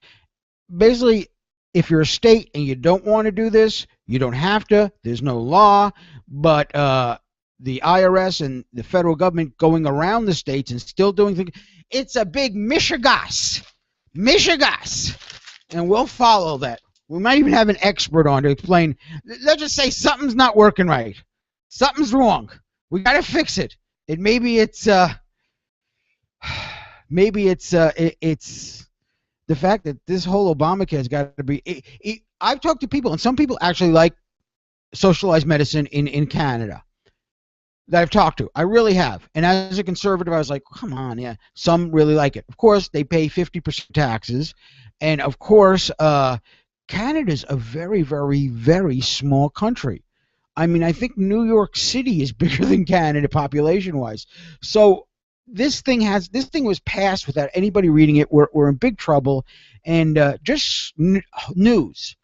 Basically, if you're a state and you don't want to do this, you don't have to. There's no law. But the IRS and the federal government going around the states and still doing things, it's a big mishigas. And we'll follow that. We might even have an expert on to explain. Let's just say something's not working right. Something's wrong. We got to fix it. And maybe it's the fact that this whole Obamacare has got to be. I've talked to people, and some people actually like socialized medicine in Canada that I've talked to. I really have. And as a conservative, I was like, come on, yeah. Some really like it. Of course, they pay 50% taxes. And of course, Canada's a very, very, very small country. I mean, I think New York City is bigger than Canada population-wise. So this thing was passed without anybody reading it. We're in big trouble. And just news.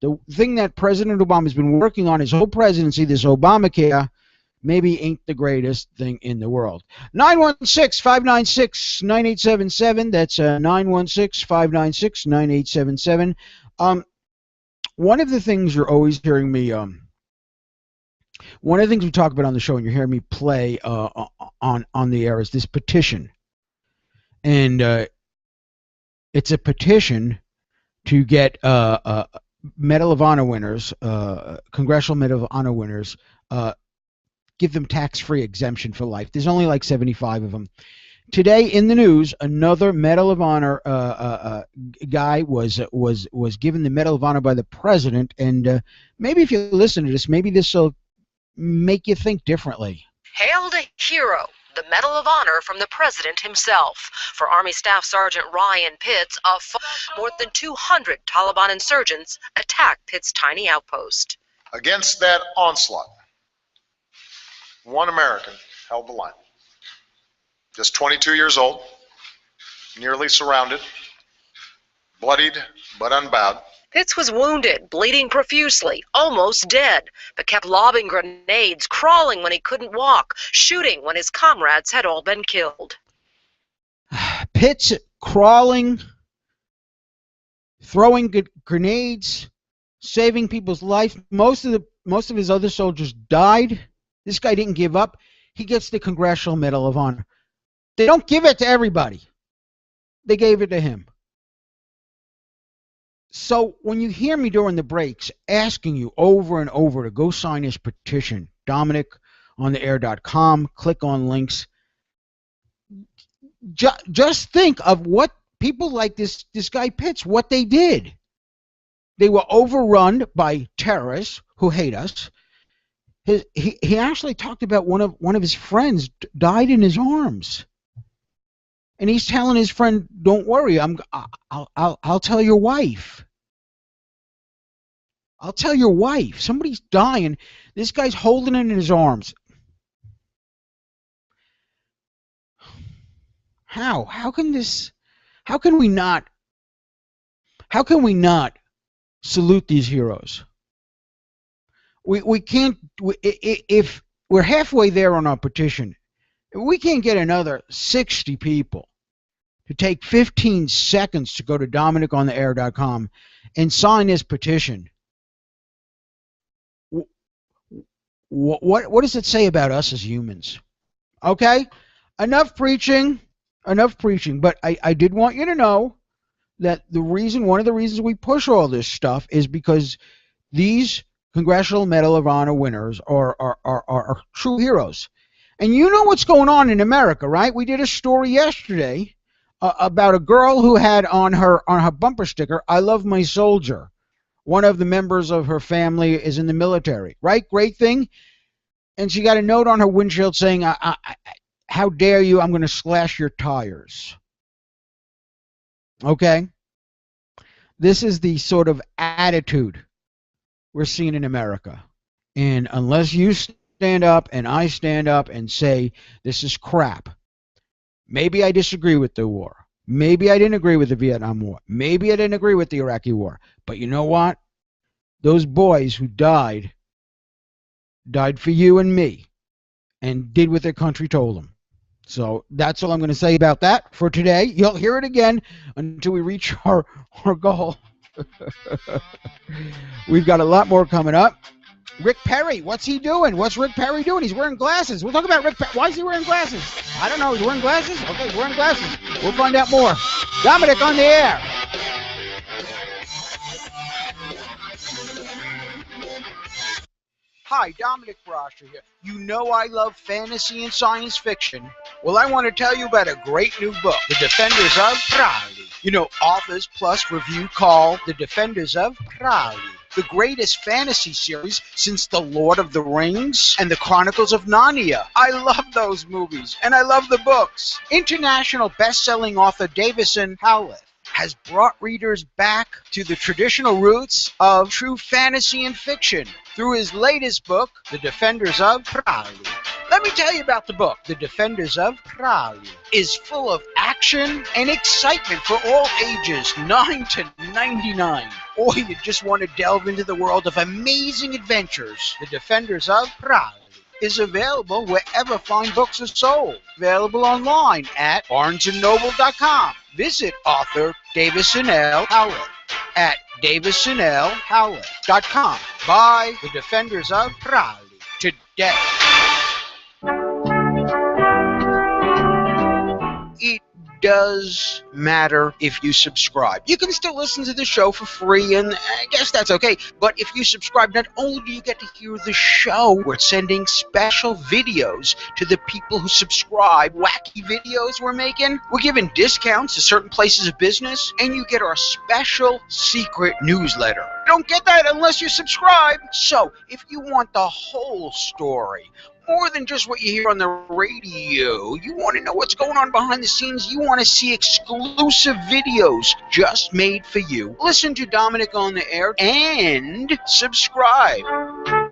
The thing that President Obama has been working on his whole presidency, this Obamacare, maybe ain't the greatest thing in the world. 916-596-9877. That's 916-596-9877. One of the things you're always hearing me, one of the things we talk about on the show, and you're hearing me play on the air, is this petition. And it's a petition to get Medal of Honor winners, Congressional Medal of Honor winners, give them tax-free exemption for life. There's only like 75 of them. Today in the news, another Medal of Honor guy was given the Medal of Honor by the president, and maybe if you listen to this, maybe this will make you think differently. Hailed a hero, the Medal of Honor from the president himself. For Army Staff Sergeant Ryan Pitts, more than 200 Taliban insurgents attacked Pitts' tiny outpost. Against that onslaught, one American held the line. Just 22 years old, nearly surrounded, bloodied but unbowed. Pitts was wounded, bleeding profusely, almost dead, but kept lobbing grenades, crawling when he couldn't walk, shooting when his comrades had all been killed. Pitts crawling, throwing grenades, saving people's life. Most of his other soldiers died. This guy didn't give up. He gets the Congressional Medal of Honor. They don't give it to everybody. They gave it to him. So when you hear me during the breaks asking you over and over to go sign this petition, DominickOnTheAir.com, click on links. Just think of what people like this guy Pitts, what they did. They were overrun by terrorists who hate us. He actually talked about one of his friends died in his arms, and he's telling his friend, "Don't worry, I'll tell your wife. I'll tell your wife. Somebody's dying." This guy's holding it in his arms. How can we not salute these heroes? We can't, if we're halfway there on our petition, if we can't get another 60 people to take 15 seconds to go to DominickOnTheAir.com and sign this petition, what does it say about us as humans? Okay? Enough preaching. But I did want you to know that one of the reasons we push all this stuff is because these Congressional Medal of Honor winners are true heroes. And you know what's going on in America, right? We did a story yesterday about a girl who had on her bumper sticker, "I love my soldier." one of the members of her family is in the military, right? Great thing. And she got a note on her windshield saying, how dare you, I'm going to slash your tires. Okay? This is the sort of attitude we're seeing in America. And unless you stand up and I stand up and say, this is crap, maybe I disagree with the war. Maybe I didn't agree with the Vietnam War. Maybe I didn't agree with the Iraqi War. But you know what? Those boys who died for you and me and did what their country told them. So that's all I'm going to say about that for today. You'll hear it again until we reach our goal. We've got a lot more coming up. Rick Perry, what's he doing? What's Rick Perry doing? He's wearing glasses. We'll talk about Rick Perry. Why is he wearing glasses? I don't know. He's wearing glasses? Okay, he's wearing glasses. We'll find out more. Dominick on the air. Hi, Dominick Brasher here. You know I love fantasy and science fiction. Well, I want to tell you about a great new book, The Defenders of Crowley. You know, Authors Plus Review call The Defenders of Crowley the greatest fantasy series since The Lord of the Rings and The Chronicles of Narnia. I love those movies, and I love the books. International best-selling author Davison Howlett has brought readers back to the traditional roots of true fantasy and fiction through his latest book, The Defenders of Crowley. Let me tell you about the book. The Defenders of Crowley is full of action and excitement for all ages, 9 to 99. Or you just want to delve into the world of amazing adventures. The Defenders of Crowley is available wherever fine books are sold. Available online at barnesandnoble.com. Visit author Davison L. Howlett at davisonlhowlett.com. Buy The Defenders of Crowley today. It does matter if you subscribe. You can still listen to the show for free, and I guess that's okay. But if you subscribe, not only do you get to hear the show, we're sending special videos to the people who subscribe. Wacky videos we're making. We're giving discounts to certain places of business, and you get our special secret newsletter. You don't get that unless you subscribe. So, if you want the whole story, more than just what you hear on the radio, you want to know what's going on behind the scenes, you want to see exclusive videos just made for you, listen to Dominick on the Air and subscribe.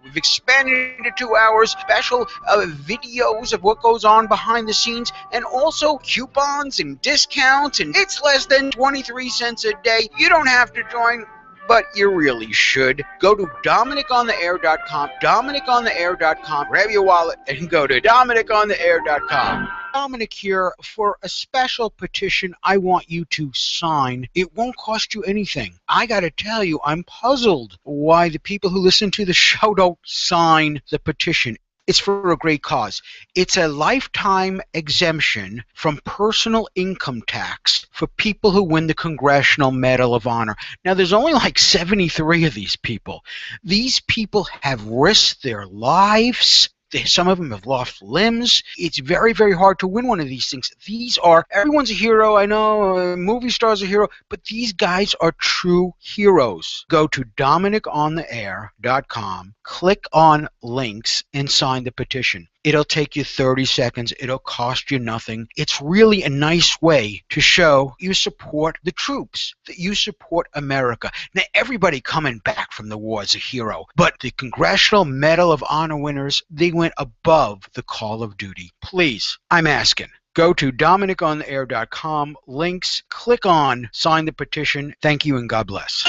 We've expanded into 2 hours, special videos of what goes on behind the scenes, and also coupons and discounts, and it's less than 23 cents a day. You don't have to join, but you really should. Go to DominickOnTheAir.com, DominickOnTheAir.com, grab your wallet, and go to DominickOnTheAir.com. Dominick here for a special petition I want you to sign. It won't cost you anything. I gotta tell you, I'm puzzled why the people who listen to the show don't sign the petition. It's for a great cause. It's a lifetime exemption from personal income tax for people who win the Congressional Medal of Honor. Now, there's only like 73 of these people. These people have risked their lives. Some of them have lost limbs. It's very, very hard to win one of these things. These are, everyone's a hero, I know, movie stars are a hero, but these guys are true heroes. Go to DominickOnTheAir.com, click on links, and sign the petition. It'll take you 30 seconds. It'll cost you nothing. It's really a nice way to show you support the troops, that you support America. Now, everybody coming back from the war is a hero, but the Congressional Medal of Honor winners, they went above the call of duty. Please, I'm asking. Go to DominickOnTheAir.com, links, click on sign the petition. Thank you and God bless.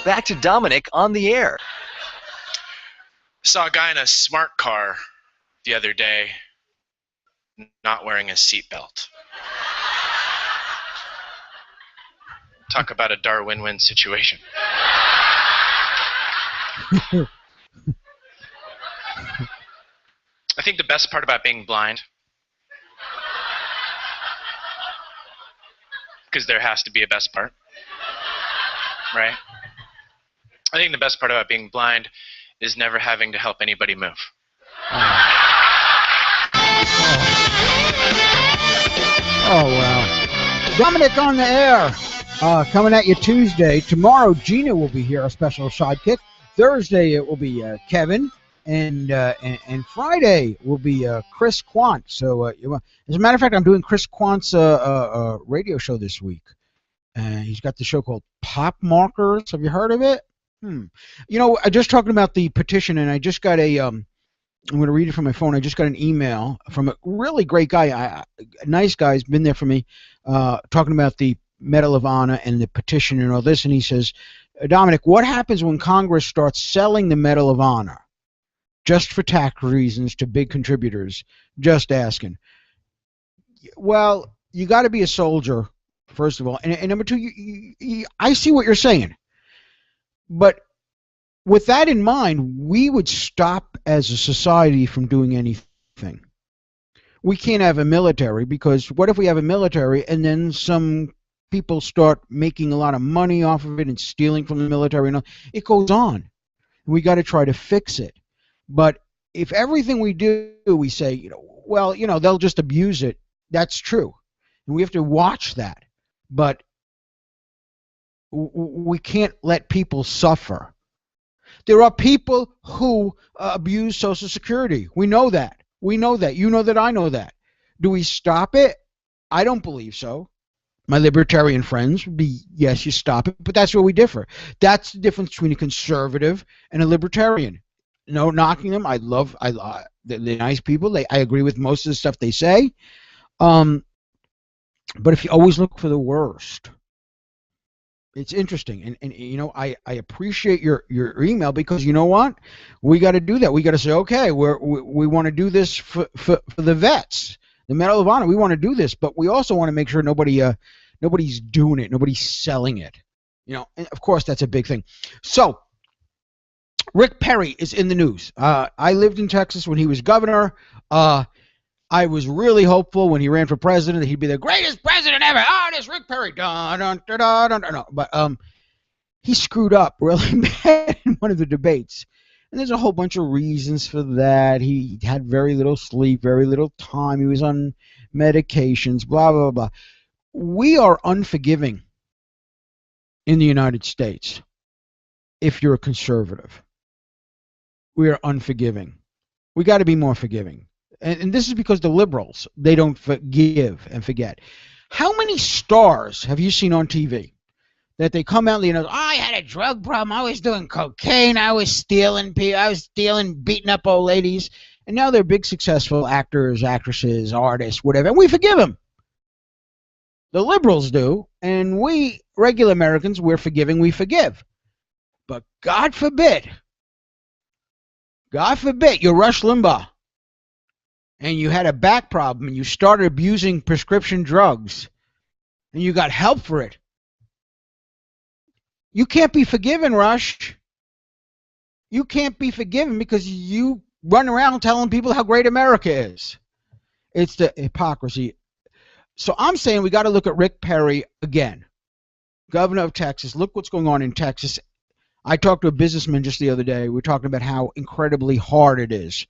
Back to Dominick on the Air. Saw a guy in a smart car the other day not wearing a seatbelt. Talk about a Darwin-win situation. I think the best part about being blind, because there has to be a best part, right? I think the best part about being blind is never having to help anybody move. Oh, wow. Dominick on the Air. Coming at you Tuesday. Tomorrow, Gina will be here, our special sidekick. Thursday, it will be Kevin. And Friday will be Chris Quant. So, as a matter of fact, I'm doing Chris Quant's radio show this week. He's got the show called Pop Markers. Have you heard of it? You know, I just talking about the petition, and I just got I'm going to read it from my phone. I just got an email from a really great guy, a nice guy. He's been there for me, talking about the Medal of Honor and the petition and all this. And he says, Dominic, what happens when Congress starts selling the Medal of Honor just for tax reasons to big contributors? Just asking. Well, you got to be a soldier, first of all. And number two, I see what you're saying. But with that in mind, we would stop as a society from doing anything. We can't have a military, because what if we have a military and then some people start making a lot of money off of it and stealing from the military? And all? It goes on. We got to try to fix it. But if everything we do, we say, well, they'll just abuse it. That's true. And we have to watch that. But we can't let people suffer. There are people who abuse Social Security. We know that. We know that. You know that. I know that. Do we stop it? I don't believe so. My libertarian friends would be, yes, you stop it, but that's where we differ. That's the difference between a conservative and a libertarian. No knocking them. I love they're nice people. I agree with most of the stuff they say. But if you always look for the worst, it's interesting. And I appreciate your email, because you know what? We got to do that. We got to say, okay, we want to do this for the vets, the Medal of Honor. We want to do this, but we also want to make sure nobody's doing it, nobody's selling it. And of course, that's a big thing. So, Rick Perry is in the news. I lived in Texas when he was governor. I was really hopeful when he ran for president that he'd be the greatest president ever. Oh, this Rick Perry. But he screwed up really bad in one of the debates. And there's a whole bunch of reasons for that. He had very little sleep, very little time. He was on medications, blah, blah, blah. We are unforgiving in the United States if you're a conservative. We are unforgiving. We got to be more forgiving. And this is because the liberals, they don't forgive and forget. How many stars have you seen on TV that they come out and I had a drug problem, I was doing cocaine, I was stealing, beating up old ladies, and now they're big successful actors, actresses, artists, whatever, and we forgive them. The liberals do, and we regular Americans, we're forgiving, we forgive. But God forbid, you're Rush Limbaugh, and you had a back problem, and you started abusing prescription drugs, and you got help for it. You can't be forgiven, Rush. You can't be forgiven because you run around telling people how great America is. It's the hypocrisy. So I'm saying we got to look at Rick Perry again, governor of Texas. Look what's going on in Texas. I talked to a businessman just the other day. We were talking about how incredibly hard it is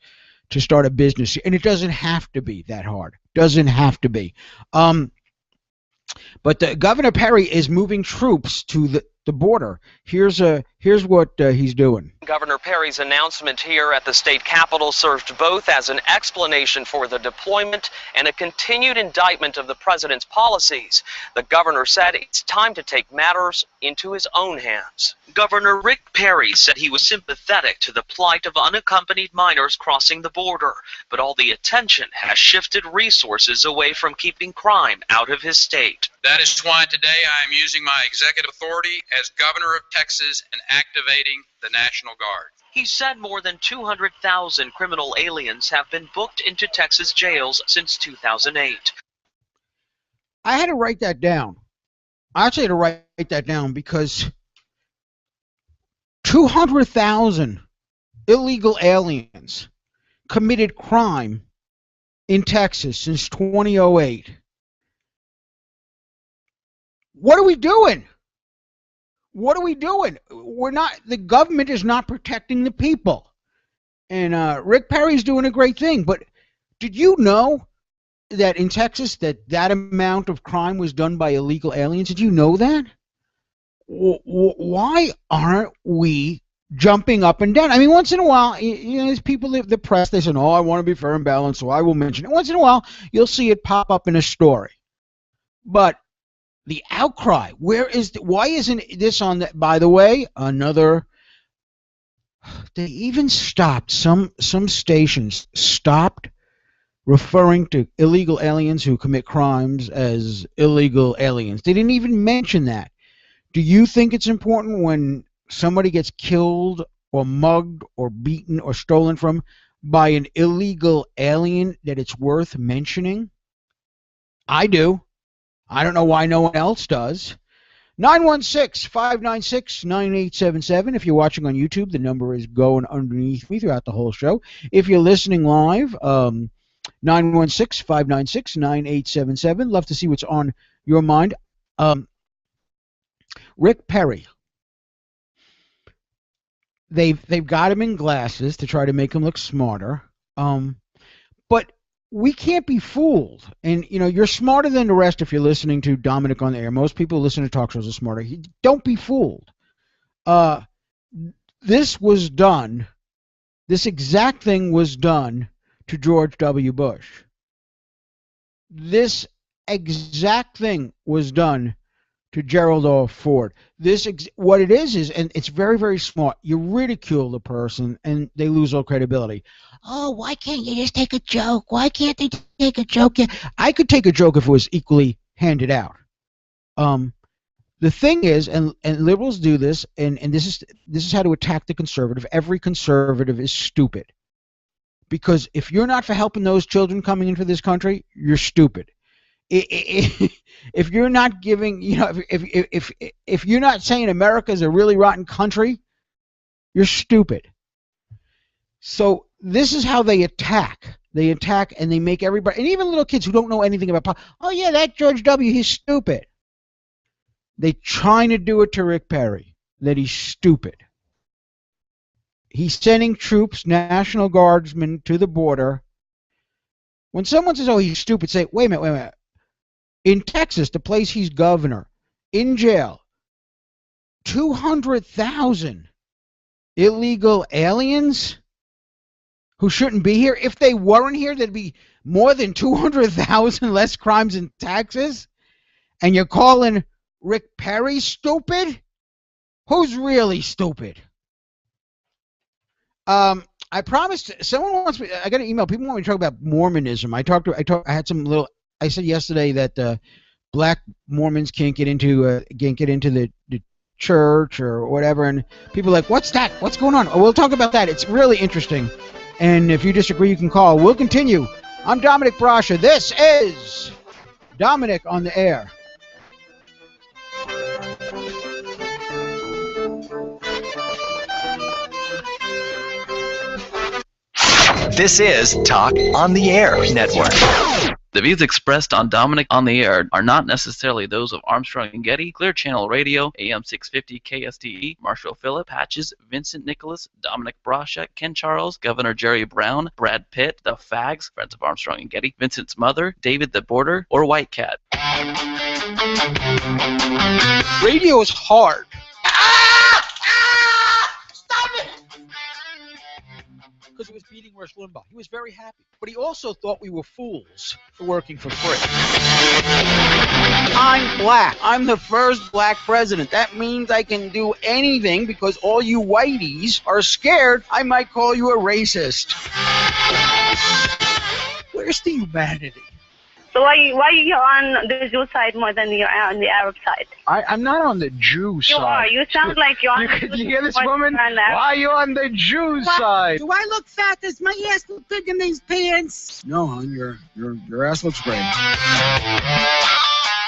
to start a business, and it doesn't have to be that hard. Doesn't have to be. But Governor Perry is moving troops to the border. Here's what he's doing. Governor Perry's announcement here at the state capitol served both as an explanation for the deployment and a continued indictment of the president's policies. The governor said it's time to take matters into his own hands. Governor Rick Perry said he was sympathetic to the plight of unaccompanied minors crossing the border, but all the attention has shifted resources away from keeping crime out of his state. That is why today I am using my executive authority as governor of Texas and activating the National Guard. He said more than 200,000 criminal aliens have been booked into Texas jails since 2008. I had to write that down. I actually had to write that down because 200,000 illegal aliens committed crime in Texas since 2008. What are we doing? What are we doing? The government is not protecting the people. And Rick Perry's doing a great thing. But did you know that in Texas that amount of crime was done by illegal aliens? Did you know that? Why aren't we jumping up and down? I mean, once in a while, you know, there's people, the press, they say, "Oh, I want to be fair and balanced, so I will mention it." Once in a while, you'll see it pop up in a story. But the outcry, why isn't this on the, by the way, another, they even stopped, some stations stopped referring to illegal aliens who commit crimes as illegal aliens. They didn't even mention that. Do you think it's important when somebody gets killed or mugged or beaten or stolen from by an illegal alien that it's worth mentioning? I do. I don't know why no one else does. 916-596-9877. If you're watching on YouTube, the number is going underneath me throughout the whole show. If you're listening live, 916-596-9877. Love to see what's on your mind. Rick Perry. They've got him in glasses to try to make him look smarter. But we can't be fooled. And, you know, you're smarter than the rest if you're listening to Dominic on the Air. Most people who listen to talk shows are smarter. Don't be fooled. This was done. This exact thing was done to George W. Bush. This exact thing was done to Gerald R. Ford. What it is, and it's very, very smart. You ridicule the person, and they lose all credibility. Oh, why can't you just take a joke? Why can't they take a joke? Yeah, I could take a joke if it was equally handed out. The thing is, and liberals do this, and this is how to attack the conservative. Every conservative is stupid. Because if you're not for helping those children coming into this country, you're stupid. If you're not giving, you know, if you're not saying America is a really rotten country, you're stupid. So this is how they attack. They attack and they make everybody, and even little kids who don't know anything about politics. Oh yeah, that George W. He's stupid. They trying to do it to Rick Perry, that he's stupid. He's sending troops, National Guardsmen, to the border. When someone says, "Oh, he's stupid," say, "Wait a minute." In Texas, the place he's governor, in jail, 200,000 illegal aliens who shouldn't be here. If they weren't here, there'd be more than 200,000 less crimes in Texas. And you're calling Rick Perry stupid? Who's really stupid? I promised someone wants me. I got an email. People want me to talk about Mormonism. I had some little. I said yesterday that black Mormons can't get into the church or whatever, and people are like, "What's that? What's going on?" Oh, we'll talk about that. It's really interesting. And if you disagree, you can call. We'll continue. I'm Dominic Brasha. This is Dominic on the Air. This is Talk on the Air Network. The views expressed on Dominic on the Air are not necessarily those of Armstrong and Getty, Clear Channel Radio, AM 650 KSTE, Marshall Phillip, Patches, Vincent Nicholas, Dominic Brasha, Ken Charles, Governor Jerry Brown, Brad Pitt, The Fags, Friends of Armstrong and Getty, Vincent's mother, David the Border, or White Cat. Radio is hard. Stop it! Because it was beating Rush Limbaugh. He was very happy. But he also thought we were fools for working for free. I'm black. I'm the first black president. That means I can do anything because all you whiteys are scared I might call you a racist. Where's the humanity? So why are you on the Jew side more than you're on the Arab side? I'm not on the Jew side. You are. You sound like you're on You hear this woman? Why are you on the Jew side? Do I look fat? Does my ass look big in these pants? No, hon, your ass looks great.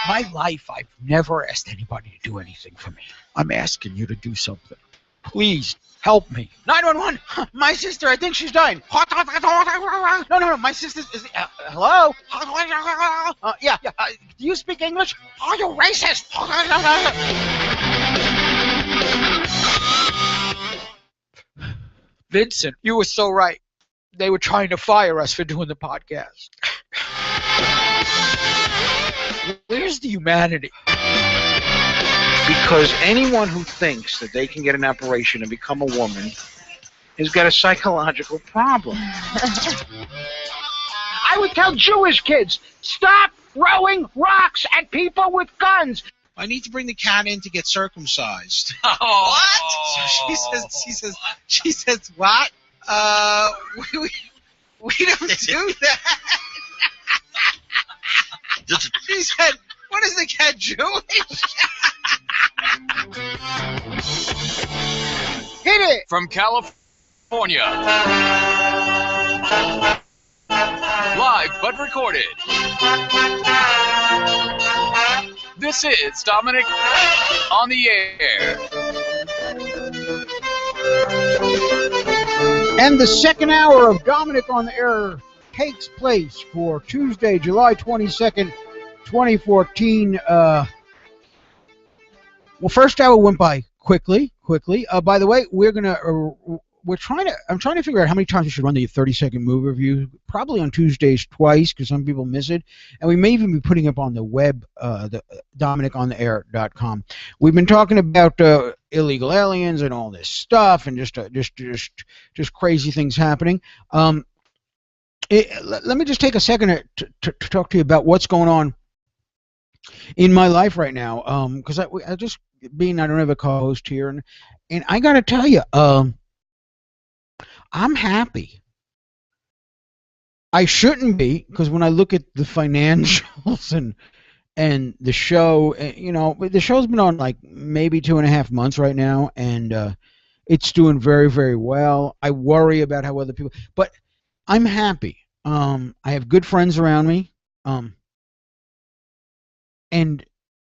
My life, I've never asked anybody to do anything for me. I'm asking you to do something. Please. Help me. 911! My sister, I think she's dying. No, my sister is... hello? Yeah. Do you speak English? Are you racist? Vincent, you were so right. They were trying to fire us for doing the podcast. Where's the humanity? Because anyone who thinks that they can get an operation and become a woman has got a psychological problem. I would tell Jewish kids, stop throwing rocks at people with guns. I need to bring the cat in to get circumcised. Oh. What? So she says, what? We don't do that. She said, what is the cat, Jewish? Hit it! From California. Live but recorded. This is Dominic on the air. And the second hour of Dominic on the Air takes place for Tuesday, July 22nd, 2014. Well, first hour went by quickly. By the way, I'm trying to figure out how many times we should run the 30-second movie review. Probably on Tuesdays twice, because some people miss it. And we may even be putting it up on the web, the DominiconTheAir.com. We've been talking about illegal aliens and all this stuff, and just crazy things happening. Let me just take a second to talk to you about what's going on in my life right now. Because I don't have a co-host here, and I got to tell you, I'm happy. I shouldn't be, because when I look at the financials and the show, the show's been on like maybe 2.5 months right now, and it's doing very, very well. I worry about how other people, but I'm happy. I have good friends around me, and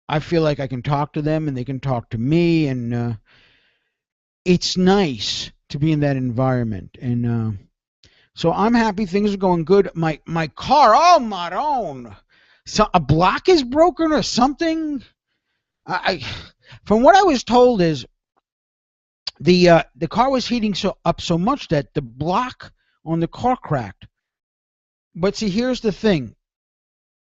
I feel like I can talk to them, and they can talk to me, and it's nice to be in that environment, and so I'm happy. Things are going good. My car, oh Maron, so a block is broken or something. From what I was told is the car was heating up so much that the block on the car cracked. But see, here's the thing.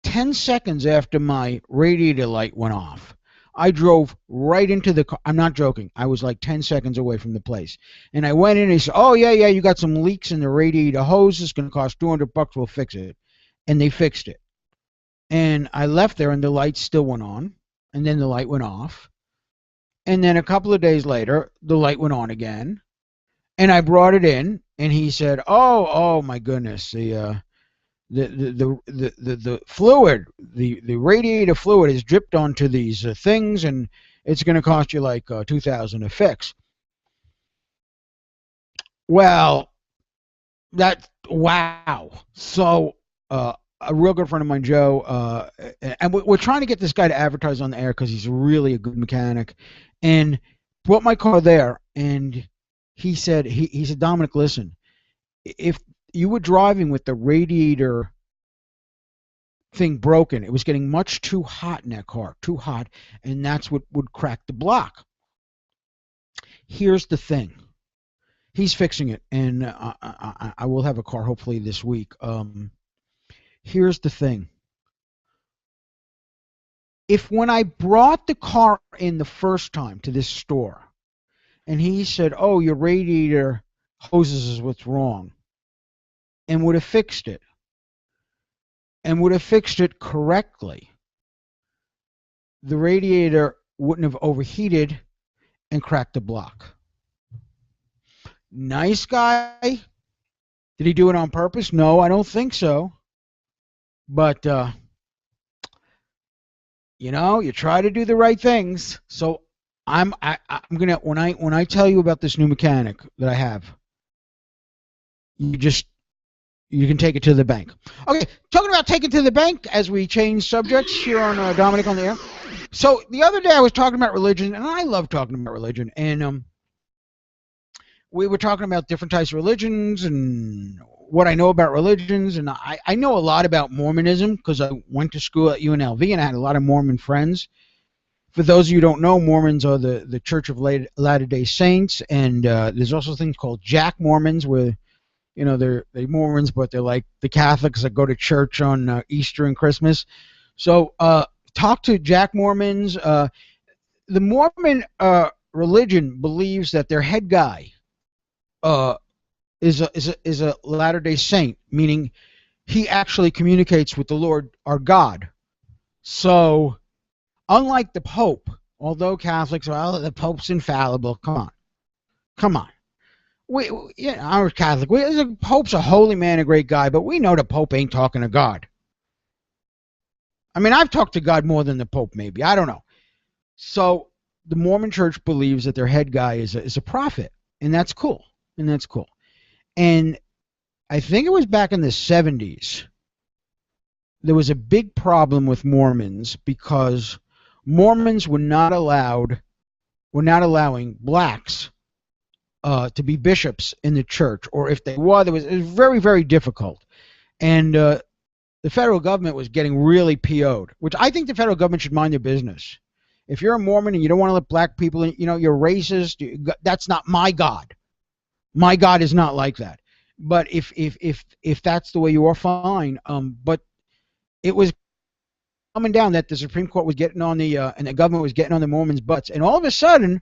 10 seconds after my radiator light went off, I drove right into the car. I'm not joking. I was like 10 seconds away from the place. And I went in and he said, oh, yeah, you got some leaks in the radiator hose. It's going to cost $200. We'll fix it. And they fixed it. And I left there and the light still went on. And then the light went off. And then a couple of days later, the light went on again. And I brought it in and he said, oh my goodness, the fluid, the radiator fluid has dripped onto these things, and it's going to cost you like $2,000 to fix. Well, wow. So a real good friend of mine, Joe, and we're trying to get this guy to advertise on the air because he's really a good mechanic, and brought my car there, and he said, Dominic, listen, if you were driving with the radiator thing broken, it was getting much too hot in that car, too hot, and that's what would crack the block. Here's the thing. He's fixing it, and I will have a car hopefully this week. Here's the thing. If when I brought the car in the first time to this store, and he said, oh, your radiator hoses is what's wrong, and would have fixed it, and would have fixed it correctly, the radiator wouldn't have overheated and cracked the block. Nice guy. Did he do it on purpose? No, I don't think so. But, you try to do the right things. So I'm gonna, when I tell you about this new mechanic that I have, you can take it to the bank. Okay, talking about taking it to the bank as we change subjects here on Dominic on the Air. So the other day I was talking about religion, and I love talking about religion, and we were talking about different types of religions and what I know about religions, and I know a lot about Mormonism because I went to school at UNLV and I had a lot of Mormon friends. For those of you who don't know, Mormons are the Church of Latter-day Saints, and there's also things called Jack Mormons where You know, they're Mormons, but they're like the Catholics that go to church on Easter and Christmas. So talk to Jack Mormons. The Mormon religion believes that their head guy is a Latter-day Saint, meaning he actually communicates with the Lord, our God. So, unlike the Pope, although Catholics, well, the Pope's infallible. Come on. I'm Catholic. The Pope's a holy man, a great guy, but we know the Pope ain't talking to God. I mean, I've talked to God more than the Pope, maybe. I don't know. So, the Mormon Church believes that their head guy is a prophet, and that's cool. And I think it was back in the 70s, there was a big problem with Mormons because Mormons were not allowing blacks to be bishops in the church, or if they were, it was very, very difficult. And the federal government was getting really PO'd, which I think the federal government should mind their business. If you're a Mormon and you don't want to let black people in, you're racist. That's not my God. My God is not like that. But if that's the way you are, fine. But it was coming down that the Supreme Court was getting on and the government was getting on the Mormons' butts. And all of a sudden,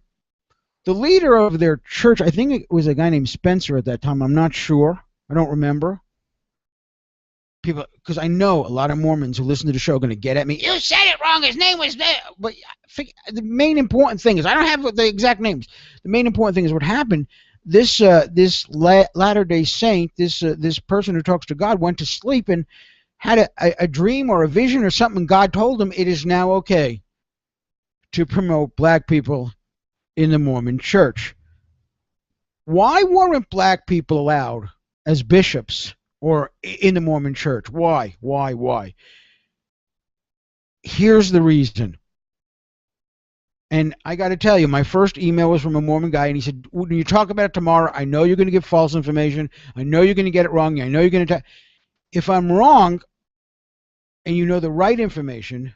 the leader of their church, I think it was a guy named Spencer at that time. I'm not sure. I don't remember. People, because I know a lot of Mormons who listen to the show are going to get at me. You said it wrong. His name was there. But the main important thing is, I don't have the exact names. The main important thing is what happened. This Latter-day Saint, this person who talks to God, went to sleep and had a dream or a vision or something. God told him it is now okay to promote black people in the Mormon Church. Why weren't black people allowed as bishops or in the Mormon Church? Why? Here's the reason. And I got to tell you, my first email was from a Mormon guy, and he said, when you talk about it tomorrow, I know you're going to give false information. I know you're going to get it wrong. I know you're going to... If I'm wrong, and you know the right information,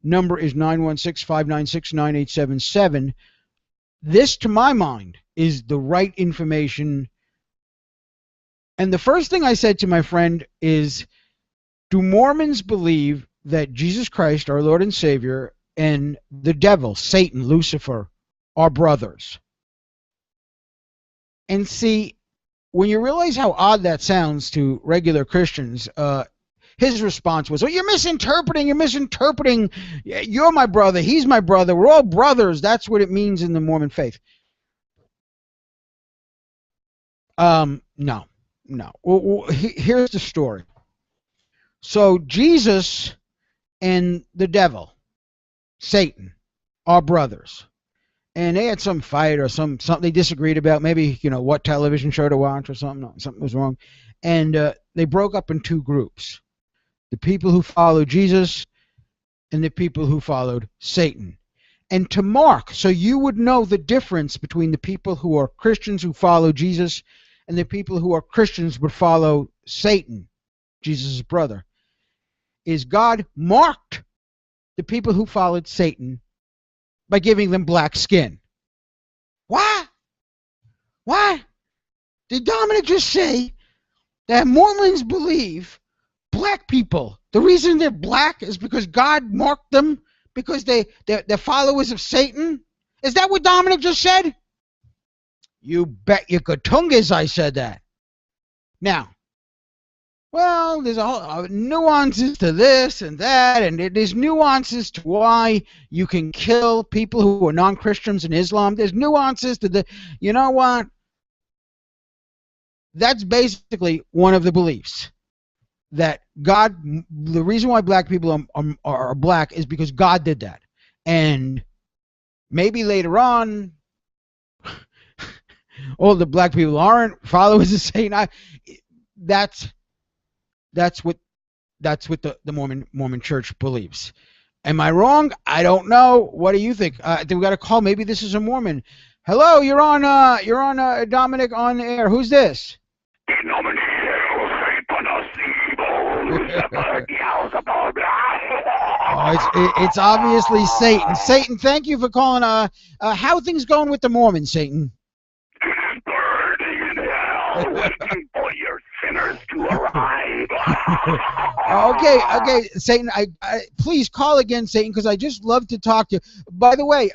number is 916-596-9877. This, to my mind, is the right information. And the first thing I said to my friend is, do Mormons believe that Jesus Christ, our Lord and Savior, and the devil, Satan, Lucifer, are brothers? And see, when you realize how odd that sounds to regular Christians, his response was, "Oh, you're misinterpreting. You're my brother. He's my brother. We're all brothers." That's what it means in the Mormon faith. No. Well, here's the story. So Jesus and the devil, Satan, are brothers. And they had some fight or something they disagreed about, maybe, what television show to watch or something. No, something was wrong. And they broke up in two groups. The people who followed Jesus and the people who followed Satan. And to mark, so you would know the difference between the people who are Christians who follow Jesus and the people who are Christians but follow Satan, Jesus' brother, is God marked the people who followed Satan by giving them black skin. What? Did Dominic just say that Mormons believe black people, the reason they're black is because God marked them because they're followers of Satan? Is that what Dominic just said? You bet your Katungas I said that. Now, well, there's a whole nuances to this and that, and there's nuances to why you can kill people who are non-Christians in Islam. There's nuances to the, you know what? That's basically one of the beliefs. That God, the reason why black people are black is because God did that. And maybe later on, all the black people aren't followers of Satan. That's what the Mormon Church believes. Am I wrong? I don't know. What do you think? We got a call. Maybe this is a Mormon. Hello, you're on Dominic on the air. Who's this? It's obviously Satan. Satan, thank you for calling. How are things going with the Mormons, Satan? Burning in hell, waiting for your Okay, Satan. Please call again, Satan, because I just love to talk to you. By the way,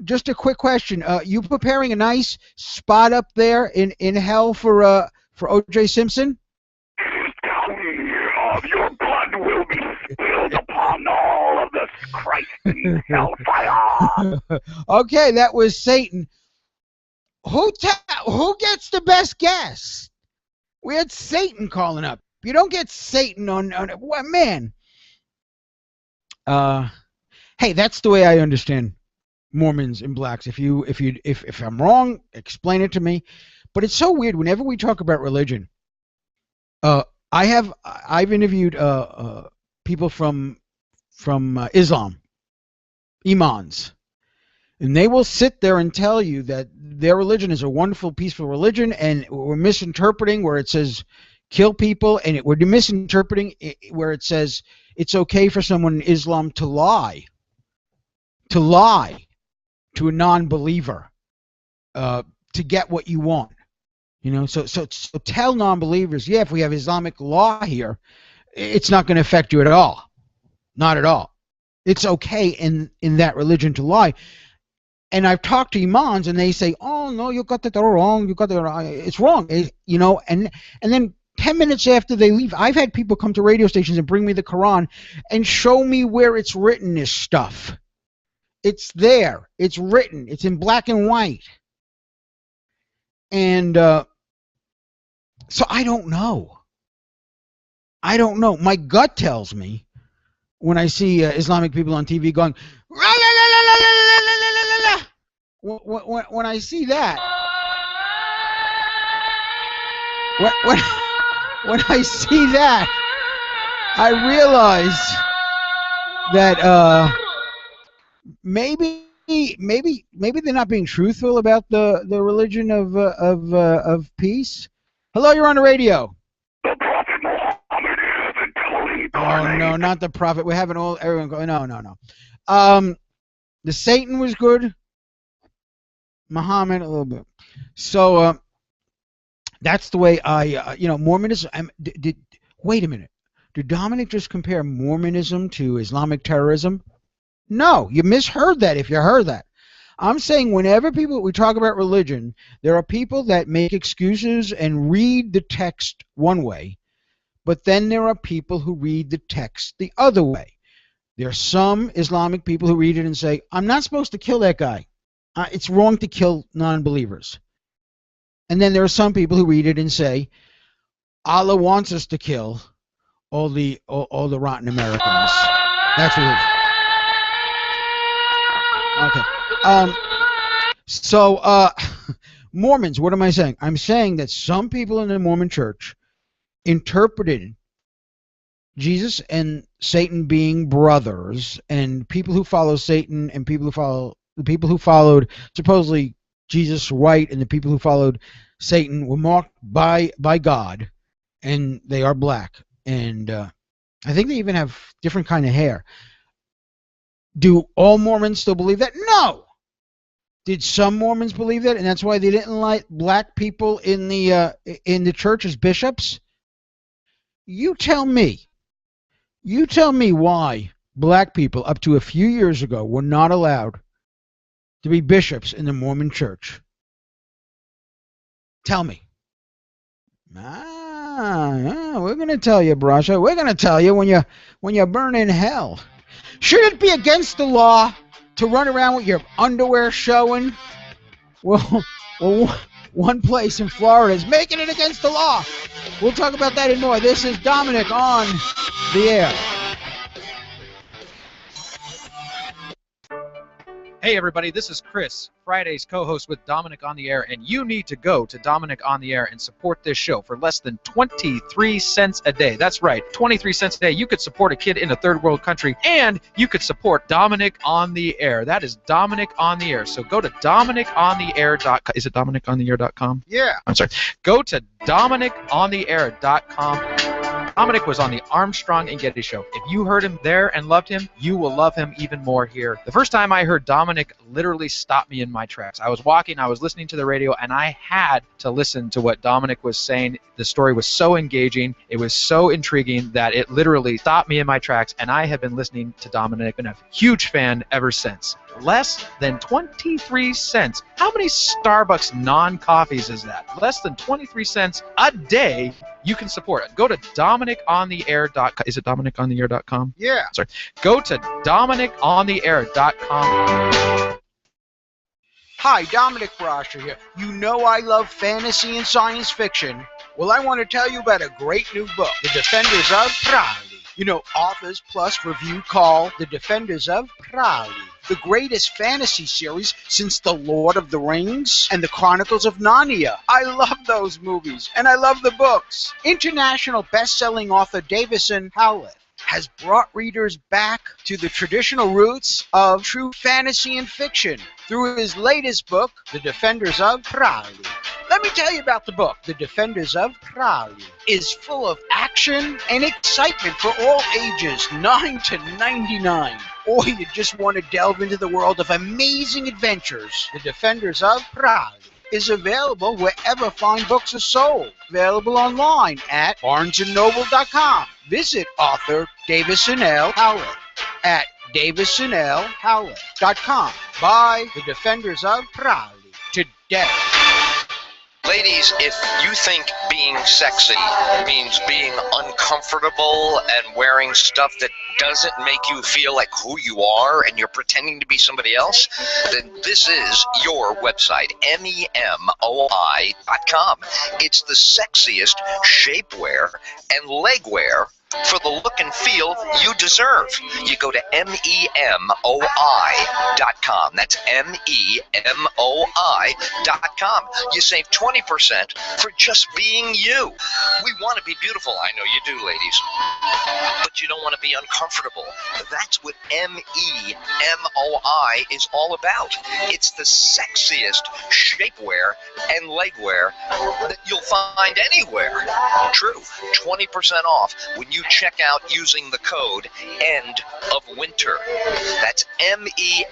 just a quick question. You preparing a nice spot up there in hell for O.J. Simpson? Of your blood will be spilled upon all of the Christ in hellfire. Okay, that was Satan. Who gets the best guess? We had Satan calling up. You don't get Satan on what, man? Hey, that's the way I understand Mormons and blacks. If I'm wrong, explain it to me. But it's so weird whenever we talk about religion. I've interviewed people from Islam, imams, and they will sit there and tell you that their religion is a wonderful, peaceful religion, and we're misinterpreting where it says kill people, and we're misinterpreting where it says it's okay for someone in Islam to lie to a non-believer to get what you want. You know, so tell non-believers, yeah, if we have Islamic law here, it's not going to affect you at all. Not at all. It's okay in that religion to lie. And I've talked to imams, and they say, oh, no, you got that wrong. You got that wrong. It's wrong. You know, and then 10 minutes after they leave, I've had people come to radio stations and bring me the Quran and show me where it's written, this stuff. It's there. It's written. It's in black and white. And so I don't know. My gut tells me when I see Islamic people on TV going, la, la, la, la, la, la, la, la, la, la. When I see that, when I see that, I realize that maybe they're not being truthful about the religion of peace. Hello, you're on the radio. Oh no, not the prophet. We're having everyone go. No. The Satan was good. Muhammad a little bit. So that's the way I, Mormonism. Wait a minute. Did Dominic just compare Mormonism to Islamic terrorism? No, you misheard that if you heard that. I'm saying whenever we talk about religion, there are people that make excuses and read the text one way, but then there are people who read the text the other way. There are some Islamic people who read it and say, I'm not supposed to kill that guy. It's wrong to kill non-believers. And then there are some people who read it and say, Allah wants us to kill all the rotten Americans. That's what it is. Okay. So Mormons, what am I saying? I'm saying that some people in the Mormon church interpreted Jesus and Satan being brothers, and people who follow Satan and the people who followed supposedly Jesus white and the people who followed Satan were marked by God, and they are black. And I think they even have different kind of hair. Do all Mormons still believe that? No. Did some Mormons believe that, and that's why they didn't like black people in the church as bishops? You tell me. You tell me why black people up to a few years ago were not allowed to be bishops in the Mormon church. Tell me. We're going to tell you, Brasha. We're going to tell you when you burn in hell. Should it be against the law to run around with your underwear showing? Well, one place in Florida is making it against the law. We'll talk about that and more. This is Dominic on the air. Hey everybody, this is Chris, Friday's co-host with Dominic on the Air, and you need to go to Dominic on the Air and support this show for less than 23 cents a day. That's right, 23 cents a day. You could support a kid in a third world country, and you could support Dominic on the Air. That is Dominic on the Air. So go to DominicOnTheAir.com. Is it DominicOnTheAir.com? Yeah. I'm sorry. Go to DominicOnTheAir.com. Dominick was on the Armstrong and Getty Show. If you heard him there and loved him, you will love him even more here. The first time I heard Dominick literally stopped me in my tracks. I was walking, I was listening to the radio, and I had to listen to what Dominick was saying. The story was so engaging, it was so intriguing that it literally stopped me in my tracks, and I have been listening to Dominick and a huge fan ever since. Less than 23 cents. How many Starbucks non-coffees is that? Less than 23 cents a day you can support it. Go to DominickOnTheAir.com. Is it DominickOnTheAir.com? Yeah. Sorry. Go to DominickOnTheAir.com. Hi, Dominick Brasher here. You know I love fantasy and science fiction. Well, I want to tell you about a great new book, The Defenders of Prowley. You know, Authors Plus Review call The Defenders of Prowley the greatest fantasy series since The Lord of the Rings and The Chronicles of Narnia. I love those movies, and I love the books. International best-selling author Davison Howlett has brought readers back to the traditional roots of true fantasy and fiction through his latest book, The Defenders of Prowley. Let me tell you about the book. The Defenders of Prowley is full of action and excitement for all ages, 9 to 99. Or you just want to delve into the world of amazing adventures. The Defenders of Prowley is available wherever fine books are sold. Available online at barnesandnoble.com. Visit author Davison L. Howlett at davisonlhowlett.com. Buy The Defenders of Prowley today. Ladies, if you think being sexy means being uncomfortable and wearing stuff that doesn't make you feel like who you are and you're pretending to be somebody else, then this is your website, MEMOI.com. It's the sexiest shapewear and legwear for the look and feel you deserve. You go to MEMOI.com. That's MEMOI.com. You save 20% for just being you. We want to be beautiful. I know you do, ladies. But you don't want to be uncomfortable. That's what MEMOI is all about. It's the sexiest shapewear and legwear that you'll find anywhere. True. 20% off when you check out using the code End of Winter. That's MEMOI.com.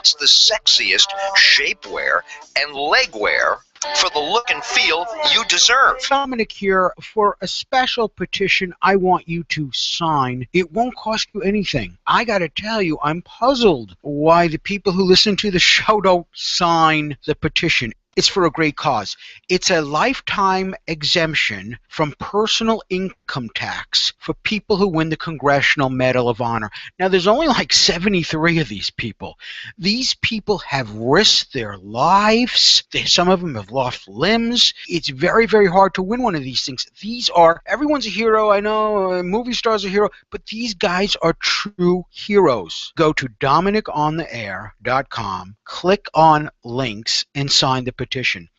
It's the sexiest shapewear and legwear for the look and feel you deserve. Dominick here for a special petition I want you to sign. It won't cost you anything. I gotta tell you, I'm puzzled why the people who listen to the show don't sign the petition. It's for a great cause. It's a lifetime exemption from personal income tax for people who win the Congressional Medal of Honor. Now, there's only like 73 of these people. These people have risked their lives. Some of them have lost limbs. It's very, very hard to win one of these things. Everyone's a hero. I know movie stars are a hero, but these guys are true heroes. Go to DominickOnTheAir.com, click on links, and sign the petition.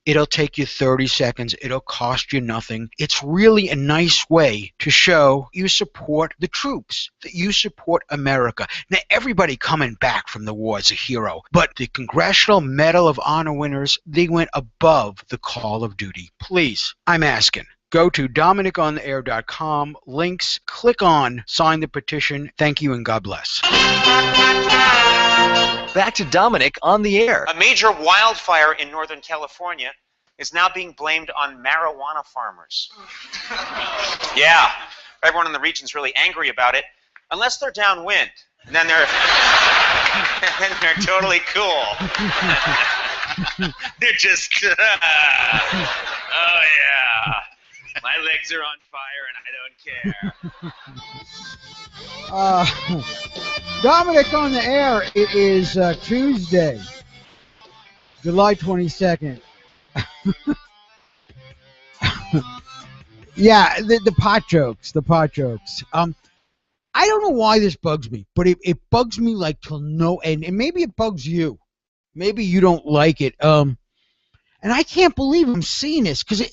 It'll take you 30 seconds. It'll cost you nothing. It's really a nice way to show you support the troops, that you support America. Now, everybody coming back from the war is a hero, but the Congressional Medal of Honor winners, they went above the call of duty. Please, I'm asking. Go to DominickOnTheAir.com, links, click on sign the petition. Thank you and God bless. Back to Dominick on the air. A major wildfire in Northern California is now being blamed on marijuana farmers. Yeah, everyone in the region's really angry about it, unless they're downwind. And then they're totally cool. They're just, oh yeah, my legs are on fire and I don't care. Dominick on the air. It is Tuesday, July 22nd. Yeah, the pot jokes. I don't know why this bugs me, but it bugs me like till no end. And maybe it bugs you. Maybe you don't like it. And I can't believe I'm seeing this because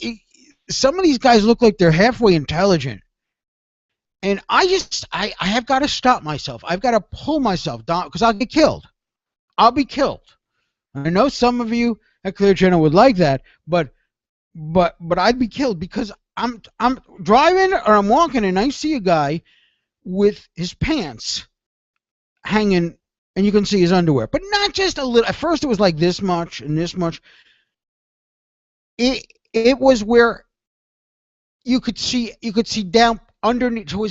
some of these guys look like they're halfway intelligent. And I have got to stop myself. I've got to pull myself down because I'll get killed. I'll be killed. I know some of you at Clear Channel would like that, but I'd be killed because I'm driving or I'm walking and I see a guy with his pants hanging, and you can see his underwear, but not just a little. At first, it was like this much and this much. It was where you could see down underneath. So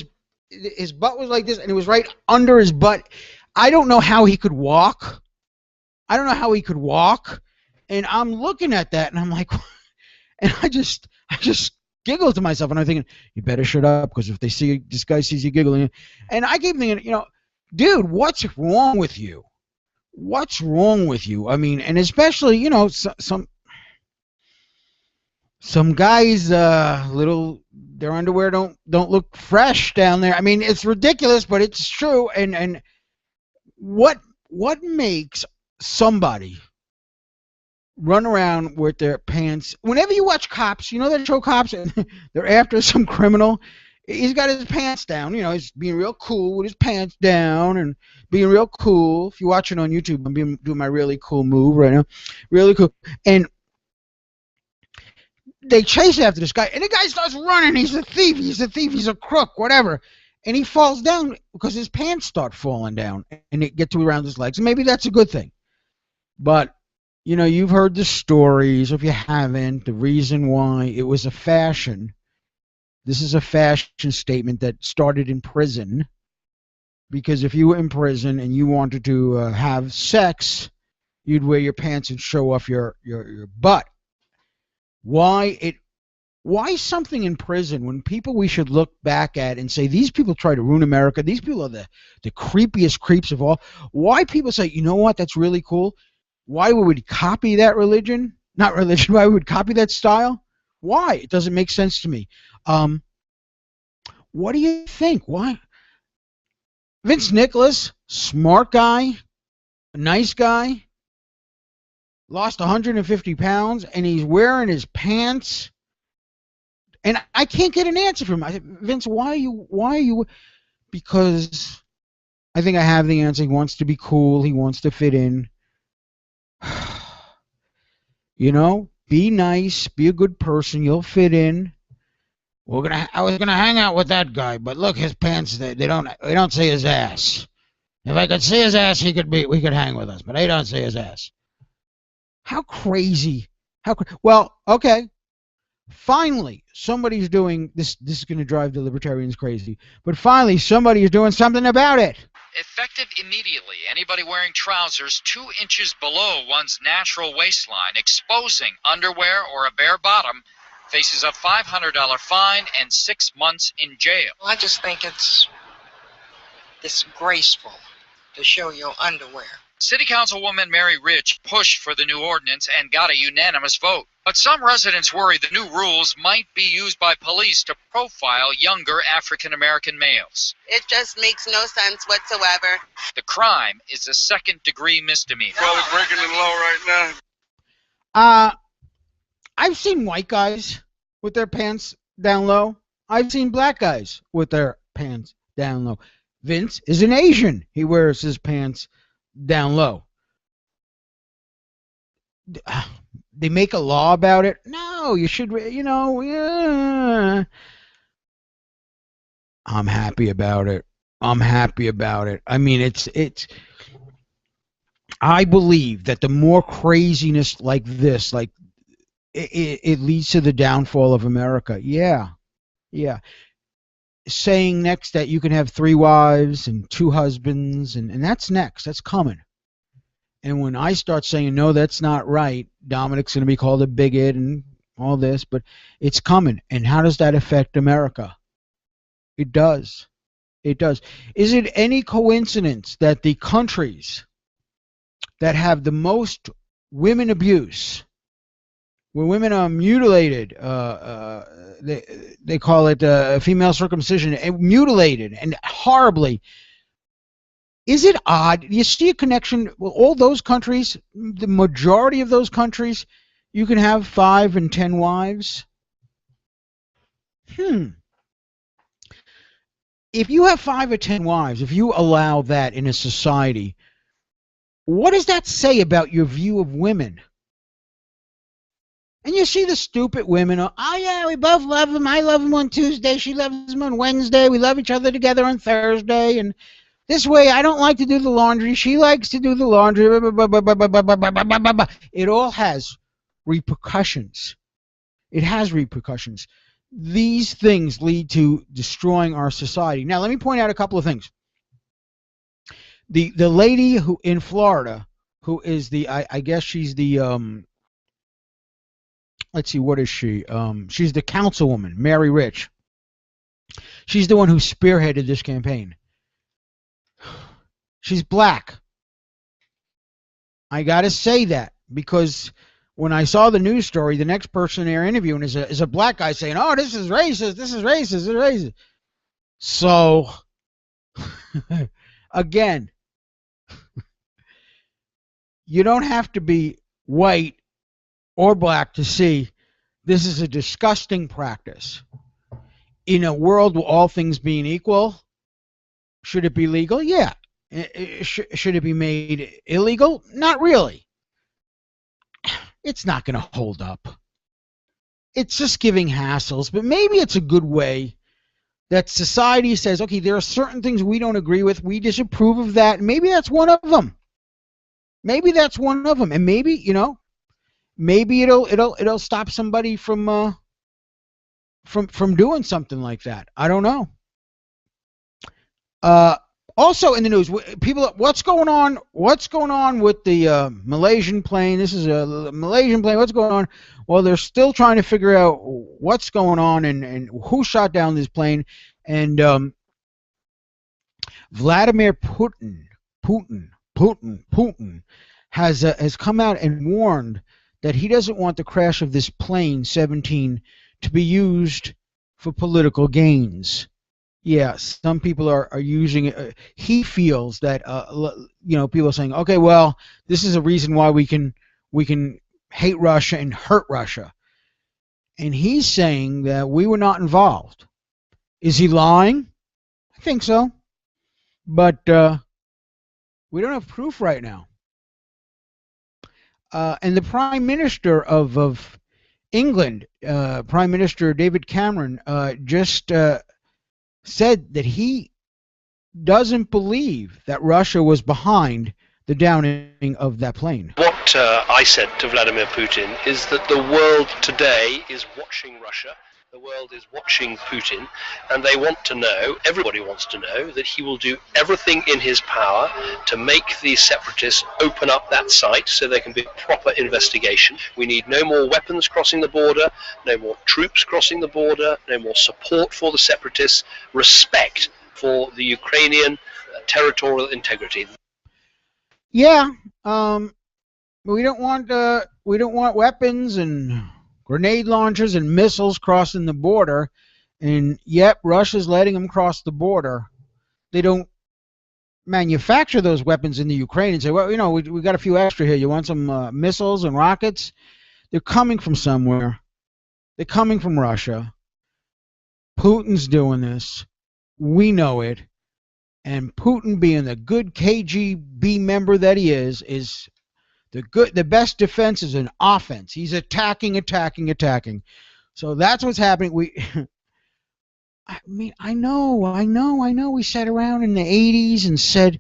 his butt was like this, and it was right under his butt. I don't know how he could walk. And I'm looking at that, and I'm like, and I just giggled to myself, and I'm thinking, you better shut up, because if they see this guy sees you giggling, and I keep thinking, dude, what's wrong with you? What's wrong with you? I mean, and especially, some guys, their underwear don't look fresh down there. I mean, it's ridiculous, but it's true. And what makes somebody run around with their pants? Whenever you watch Cops, that show Cops, and they're after some criminal. He's got his pants down. He's being real cool with his pants down and being real cool. If you watch it on YouTube, I'm doing my really cool move right now. Really cool. And they chase after this guy, and the guy starts running. He's a thief. He's a crook, whatever. And he falls down because his pants start falling down, and it gets to around his legs. And maybe that's a good thing. But, you've heard the stories. If you haven't, the reason why it was a fashion. This is a fashion statement that started in prison, because if you were in prison and you wanted to have sex, you'd wear your pants and show off your butt. Why something in prison when people we should look back at and say, these people try to ruin America, these people are the creepiest creeps of all. Why people say, you know what, that's really cool? Why would we copy that religion? Not religion, why would we copy that style? Why? It doesn't make sense to me. What do you think? Why? Vince Nicholas, smart guy, a nice guy, lost 150 pounds, and he's wearing his pants. And I can't get an answer from him. I said, Vince, why are you? Because I think I have the answer. He wants to be cool. He wants to fit in. Be nice. Be a good person. You'll fit in. I was gonna hang out with that guy, but look, his pants. They don't see his ass. If I could see his ass, we could hang with us. But they don't see his ass. How crazy? Well, okay. Finally, somebody's doing this. This is going to drive the libertarians crazy. But finally, somebody is doing something about it. Effective immediately. Anybody wearing trousers 2 inches below one's natural waistline, exposing underwear or a bare bottom, faces a $500 fine and 6 months in jail. Well, I just think it's disgraceful to show your underwear. City Councilwoman Mary Rich pushed for the new ordinance and got a unanimous vote. But some residents worry the new rules might be used by police to profile younger African-American males. It just makes no sense whatsoever. The crime is a second-degree misdemeanor. Probably breaking the law right now. I've seen white guys with their pants down low. I've seen black guys with their pants down low. Vince is an Asian. He wears his pants down low. They make a law about it. No, you should, yeah. I'm happy about it. I mean, it's I believe that the more craziness like this, like it leads to the downfall of America. Yeah. Saying next that you can have 3 wives and 2 husbands, and that's next. That's coming. And when I start saying, no, that's not right, Dominick's going to be called a bigot and all this, but it's coming. And how does that affect America? It does. Is it any coincidence that the countries that have the most women abuse, where women are mutilated, they call it female circumcision, mutilated and horribly. Is it odd? Do you see a connection? Well, all those countries, the majority of those countries, you can have 5 and 10 wives. If you have 5 or 10 wives, if you allow that in a society, what does that say about your view of women? And you see the stupid women, oh yeah, we both love him. I love him on Tuesday. She loves him on Wednesday. We love each other together on Thursday. And this way, I don't like to do the laundry. She likes to do the laundry. It all has repercussions. It has repercussions. These things lead to destroying our society. Now, let me point out a couple of things. The lady who in Florida, who is the, I guess she's the, let's see, what is she? She's the councilwoman, Mary Rich. She's the one who spearheaded this campaign. She's black. I got to say that because when I saw the news story, the next person they're interviewing is a black guy saying, oh, this is racist, this is racist, this is racist. So, again, you don't have to be white or black to see this is a disgusting practice. In a world with all things being equal, should it be legal? Yeah. Should it be made illegal? Not really. It's not going to hold up. It's just giving hassles, but maybe it's a good way that society says, okay, there are certain things we don't agree with, we disapprove of that, and maybe that's one of them. Maybe that's one of them, and maybe, you know, maybe it'll stop somebody from doing something like that. I don't know. Also in the news, people, what's going on? What's going on with the Malaysian plane? This is a Malaysian plane. What's going on? Well, they're still trying to figure out what's going on and who shot down this plane. And Vladimir Putin has come out and warned that he doesn't want the crash of this plane 17 to be used for political gains. Yeah, some people are using it. He feels that you know, people are saying, okay, well, this is a reason why we can hate Russia and hurt Russia, and he's saying that we were not involved. Is he lying? I think so, but we don't have proof right now. And the Prime Minister of England, Prime Minister David Cameron, just said that he doesn't believe that Russia was behind the downing of that plane. What I said to Vladimir Putin is that the world today is watching Russia, the world is watching Putin, and they want to know, everybody wants to know, that he will do everything in his power to make the separatists open up that site so there can be a proper investigation. We need no more weapons crossing the border, no more troops crossing the border, no more support for the separatists, respect for the Ukrainian territorial integrity. Yeah, we don't want weapons and grenade launchers and missiles crossing the border, and yet Russia's letting them cross the border. They don't manufacture those weapons in the Ukraine and say, well, you know, we got a few extra here. You want some missiles and rockets? They're coming from somewhere. They're coming from Russia. Putin's doing this. We know it. And Putin, being the good KGB member that he is the best defense is an offense. He's attacking. So that's what's happening. I mean, I know. We sat around in the 80s and said,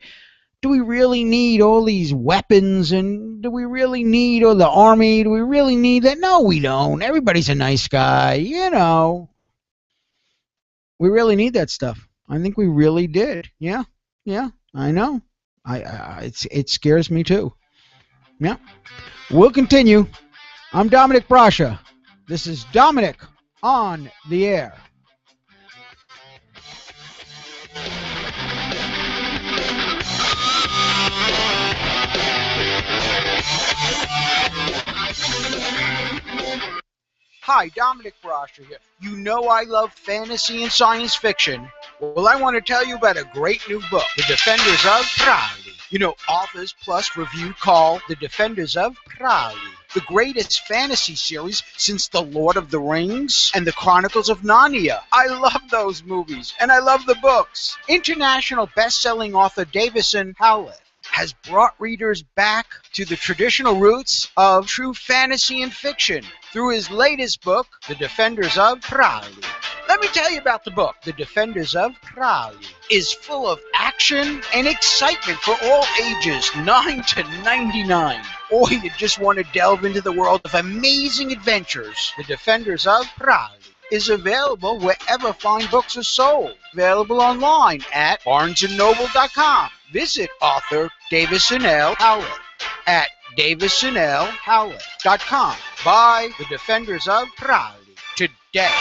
do we really need all these weapons? And do we really need all the army? Do we really need that? No, we don't. Everybody's a nice guy, you know. We really need that stuff. I think we really did. Yeah, I know. It scares me too. Yeah. We'll continue. I'm Dominick Brascia. This is Dominick on the Air. Hi, Dominick Brascia here. You know I love fantasy and science fiction. Well, I want to tell you about a great new book, The Defenders of Raleigh. You know, authors plus review call The Defenders of Raleigh the greatest fantasy series since The Lord of the Rings and The Chronicles of Narnia. I love those movies, and I love the books. International best-selling author Davison Howlett has brought readers back to the traditional roots of true fantasy and fiction through his latest book, The Defenders of Crowley. Let me tell you about the book. The Defenders of Crowley is full of action and excitement for all ages, 9 to 99. Or you just want to delve into the world of amazing adventures. The Defenders of Crowley is available wherever fine books are sold. Available online at barnesandnoble.com. Visit author Davison L. Howlett at davisonlhowlett.com. Buy The Defenders of Crowley today.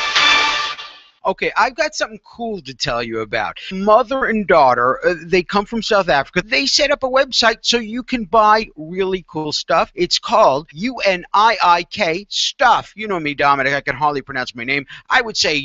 Okay, I've got something cool to tell you about. Mother and daughter, they come from South Africa. They set up a website so you can buy really cool stuff. It's called UNIIK Stuff. You know me, Dominic. I can hardly pronounce my name. I would say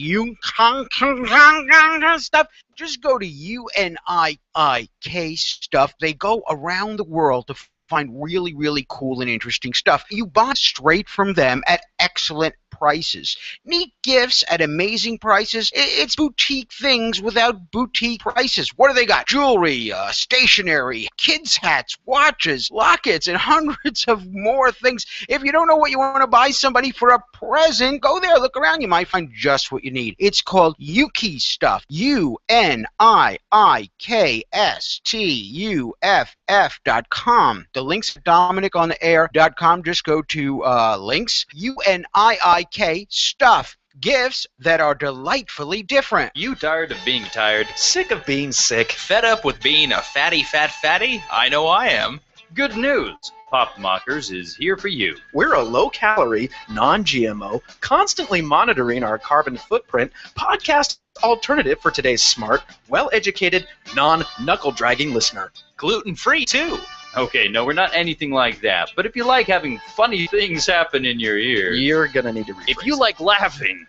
Stuff. Just go to UNIIK Stuff. They go around the world to find really, really cool and interesting stuff. You buy straight from them at excellent prices. Neat gifts at amazing prices. It's boutique things without boutique prices. What do they got? Jewelry, stationery, kids' hats, watches, lockets, and hundreds of more things. If you don't know what you want to buy somebody for a present, go there, look around. You might find just what you need. It's called Yuki Stuff. UNIIKSTUFF.com. The links at DominiconTheAir.com. Just go to links. UNIIK Stuff. Gifts that are delightfully different. You tired of being tired? Sick of being sick? Fed up with being a fatty, fat fatty? I know I am. Good news. Pop Mockers is here for you. We're a low-calorie, non-GMO, constantly monitoring our carbon footprint podcast alternative for today's smart, well-educated, non-knuckle-dragging listener. Gluten-free, too. Okay, no, we're not anything like that. But if you like having funny things happen in your ears, you're gonna need to rephrase. If you like laughing,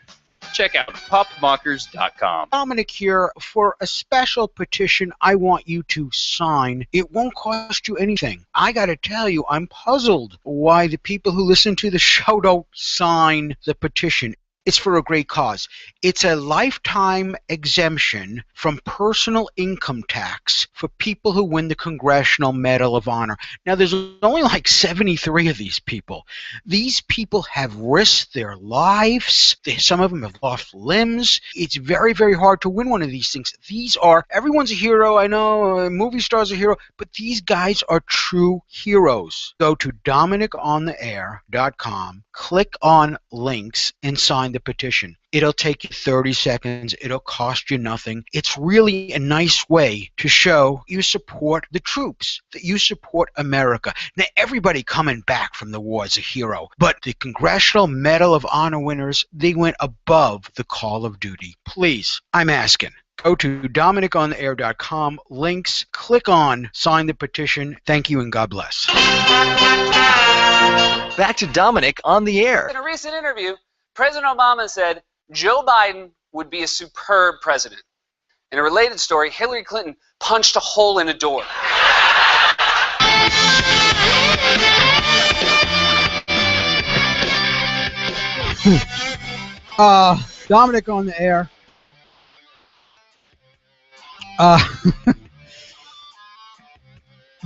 check out popmockers.com. Dominic here for a special petition I want you to sign. It won't cost you anything. I gotta tell you, I'm puzzled why the people who listen to the show don't sign the petition. It's for a great cause. It's a lifetime exemption from personal income tax for people who win the Congressional Medal of Honor. Now, there's only like 73 of these people. These people have risked their lives. Some of them have lost limbs. It's very, very hard to win one of these things. Everyone's a hero. I know a movie star's a hero, but these guys are true heroes. Go to DominiconTheAir.com, click on links, and sign the petition. It'll take you 30 seconds. It'll cost you nothing. It's really a nice way to show you support the troops, that you support America. Now, everybody coming back from the war is a hero, but the Congressional Medal of Honor winners, they went above the call of duty. Please, I'm asking. Go to DominiconTheAir.com, links, click on sign the petition. Thank you and God bless. Back to Dominic on the air. In a recent interview, President Obama said Joe Biden would be a superb president. In a related story, Hillary Clinton punched a hole in a door. Dominic on the air.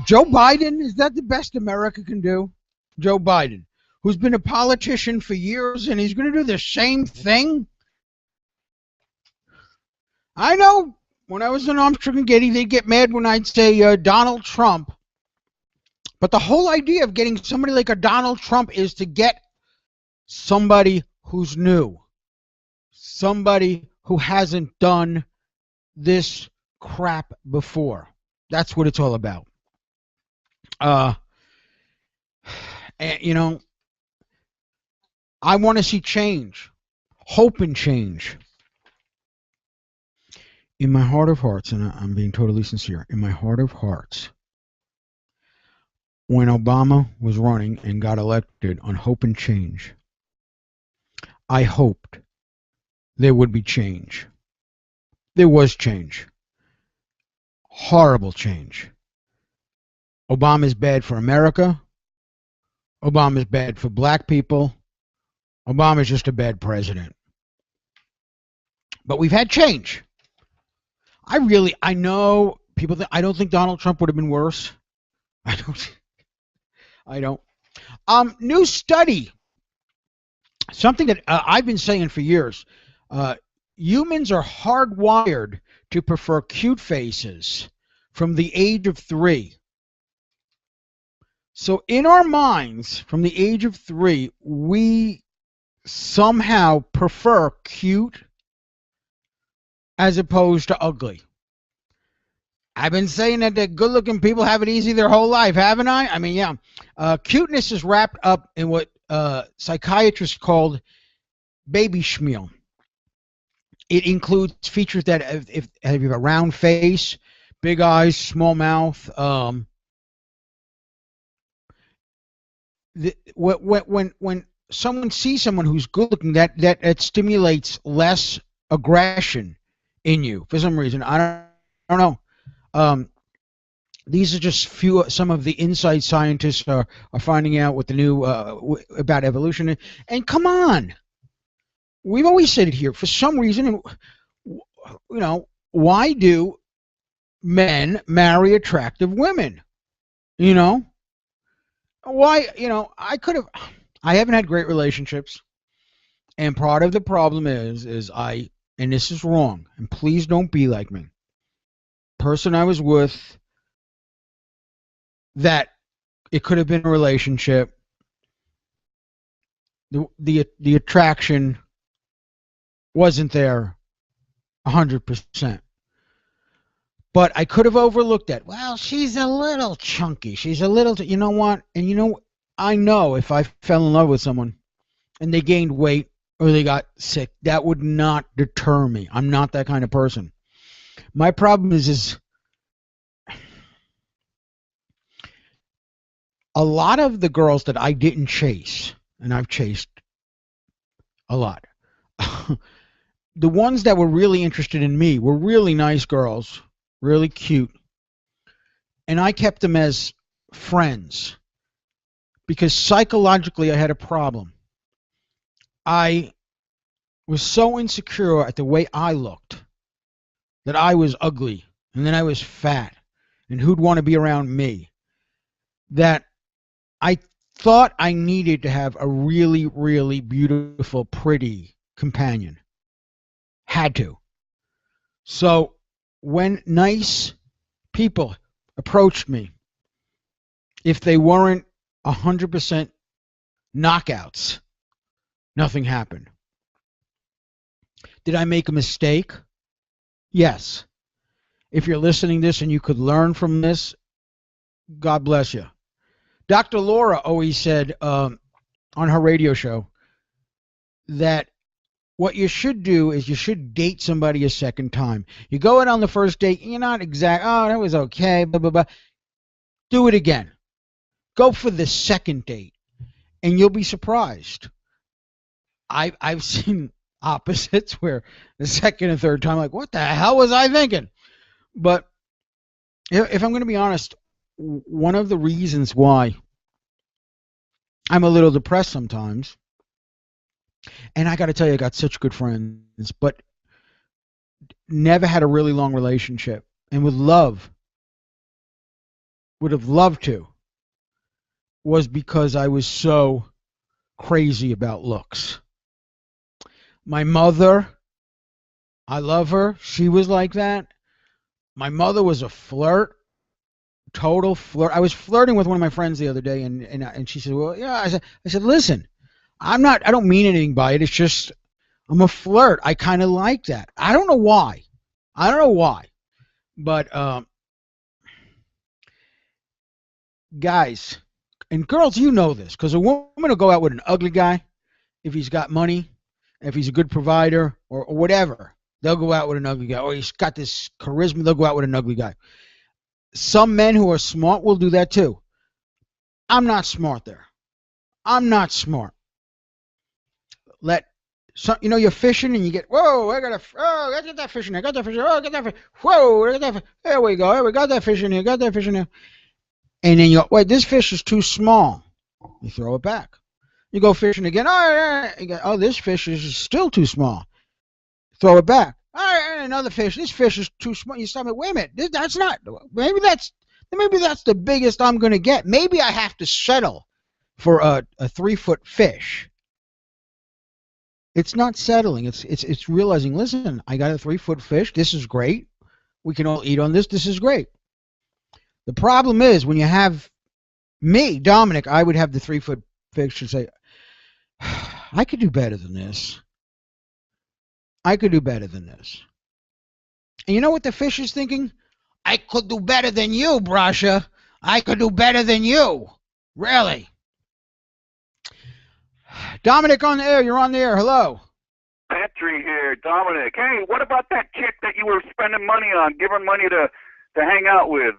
Joe Biden, is that the best America can do? Joe Biden, who's been a politician for years, and he's going to do the same thing? I know when I was in Armstrong and Getty, they'd get mad when I'd say Donald Trump. But the whole idea of getting somebody like a Donald Trump is to get somebody who's new, somebody who hasn't done this crap before. That's what it's all about. And, you know, I want to see change, hope and change. In my heart of hearts, and I'm being totally sincere, in my heart of hearts, when Obama was running and got elected on hope and change, I hoped there would be change. There was change. Horrible change. Obama is bad for America. Obama is bad for black people. Obama is just a bad president. But we've had change. I know people think, I don't think Donald Trump would have been worse. I don't. New study. Something that I've been saying for years. Humans are hardwired to prefer cute faces from the age of 3. So in our minds, from the age of 3, we somehow prefer cute as opposed to ugly. I've been saying that the good-looking people have it easy their whole life, haven't I? I mean, yeah. Cuteness is wrapped up in what psychiatrists called baby schmeal. It includes features that if you have a round face, big eyes, small mouth. When someone sees someone who's good-looking, that stimulates less aggression in you for some reason. I don't know. These are just some of the insight scientists are finding out with the new about evolution. And come on, we've always said it here. For some reason, why do men marry attractive women? Why? I haven't had great relationships, and part of the problem is and this is wrong, and please don't be like me. Person I was with, that it could have been a relationship. The attraction wasn't there 100%. But I could have overlooked that. Well, she's a little chunky. She's a little, you know what? And I know if I fell in love with someone and they gained weight or they got sick, that would not deter me. I'm not that kind of person. My problem is a lot of the girls that I didn't chase, and I've chased a lot, the ones that were really interested in me were really nice girls, really cute, and I kept them as friends because psychologically I had a problem. I was so insecure at the way I looked, that I was ugly, and then I was fat, and who'd want to be around me, that I thought I needed to have a really, really beautiful, pretty companion. Had to. So when nice people approached me, if they weren't 100% knockouts, nothing happened. Did I make a mistake? Yes. If you're listening to this and you could learn from this, God bless you. Dr. Laura always said on her radio show that what you should do is you should date somebody a second time. You go out on the first date, you're not exact, oh, that was okay, blah, blah, blah. Do it again. Go for the second date, and you'll be surprised. I've seen opposites where the second and third time, like, what the hell was I thinking? But if I'm going to be honest, one of the reasons why I'm a little depressed sometimes, and I got to tell you, I got such good friends, but never had a really long relationship, and would have loved to, was because I was so crazy about looks. My mother, I love her. She was like that. My mother was a flirt, total flirt. I was flirting with one of my friends the other day, and she said, "Well, yeah." I said, "Listen, I don't mean anything by it. It's just I'm a flirt. I kind of like that. I don't know why. But guys and girls, you know this, because a woman will go out with an ugly guy if he's got money, if he's a good provider or whatever. They'll go out with an ugly guy. Or he's got this charisma. They'll go out with an ugly guy. Some men who are smart will do that too. I'm not smart there. I'm not smart. You're fishing and you get, whoa, I got that fish in there, got that fish in there, oh, I got that fish, whoa, I got that fish, there we go, we got that fish in here, got that fish in there. And then you go, wait, this fish is too small. You throw it back. You go fishing again, oh, this fish is still too small. Throw it back. All right, another fish, this fish is too small. You stop it, wait a minute, that's not, maybe that's then maybe that's the biggest I'm going to get. Maybe I have to settle for a 3-foot fish. It's not settling. It's realizing, listen, I got a 3-foot fish. This is great. We can all eat on this. This is great. The problem is when you have me, Dominic, I would have the 3-foot fish and say, I could do better than this. I could do better than this. And you know what the fish is thinking? I could do better than you, Brasha. I could do better than you. Really? Dominic on the air. You're on the air. Hello. Petrie here, Dominic. Hey, what about that chick that you were spending money on, giving money to hang out with?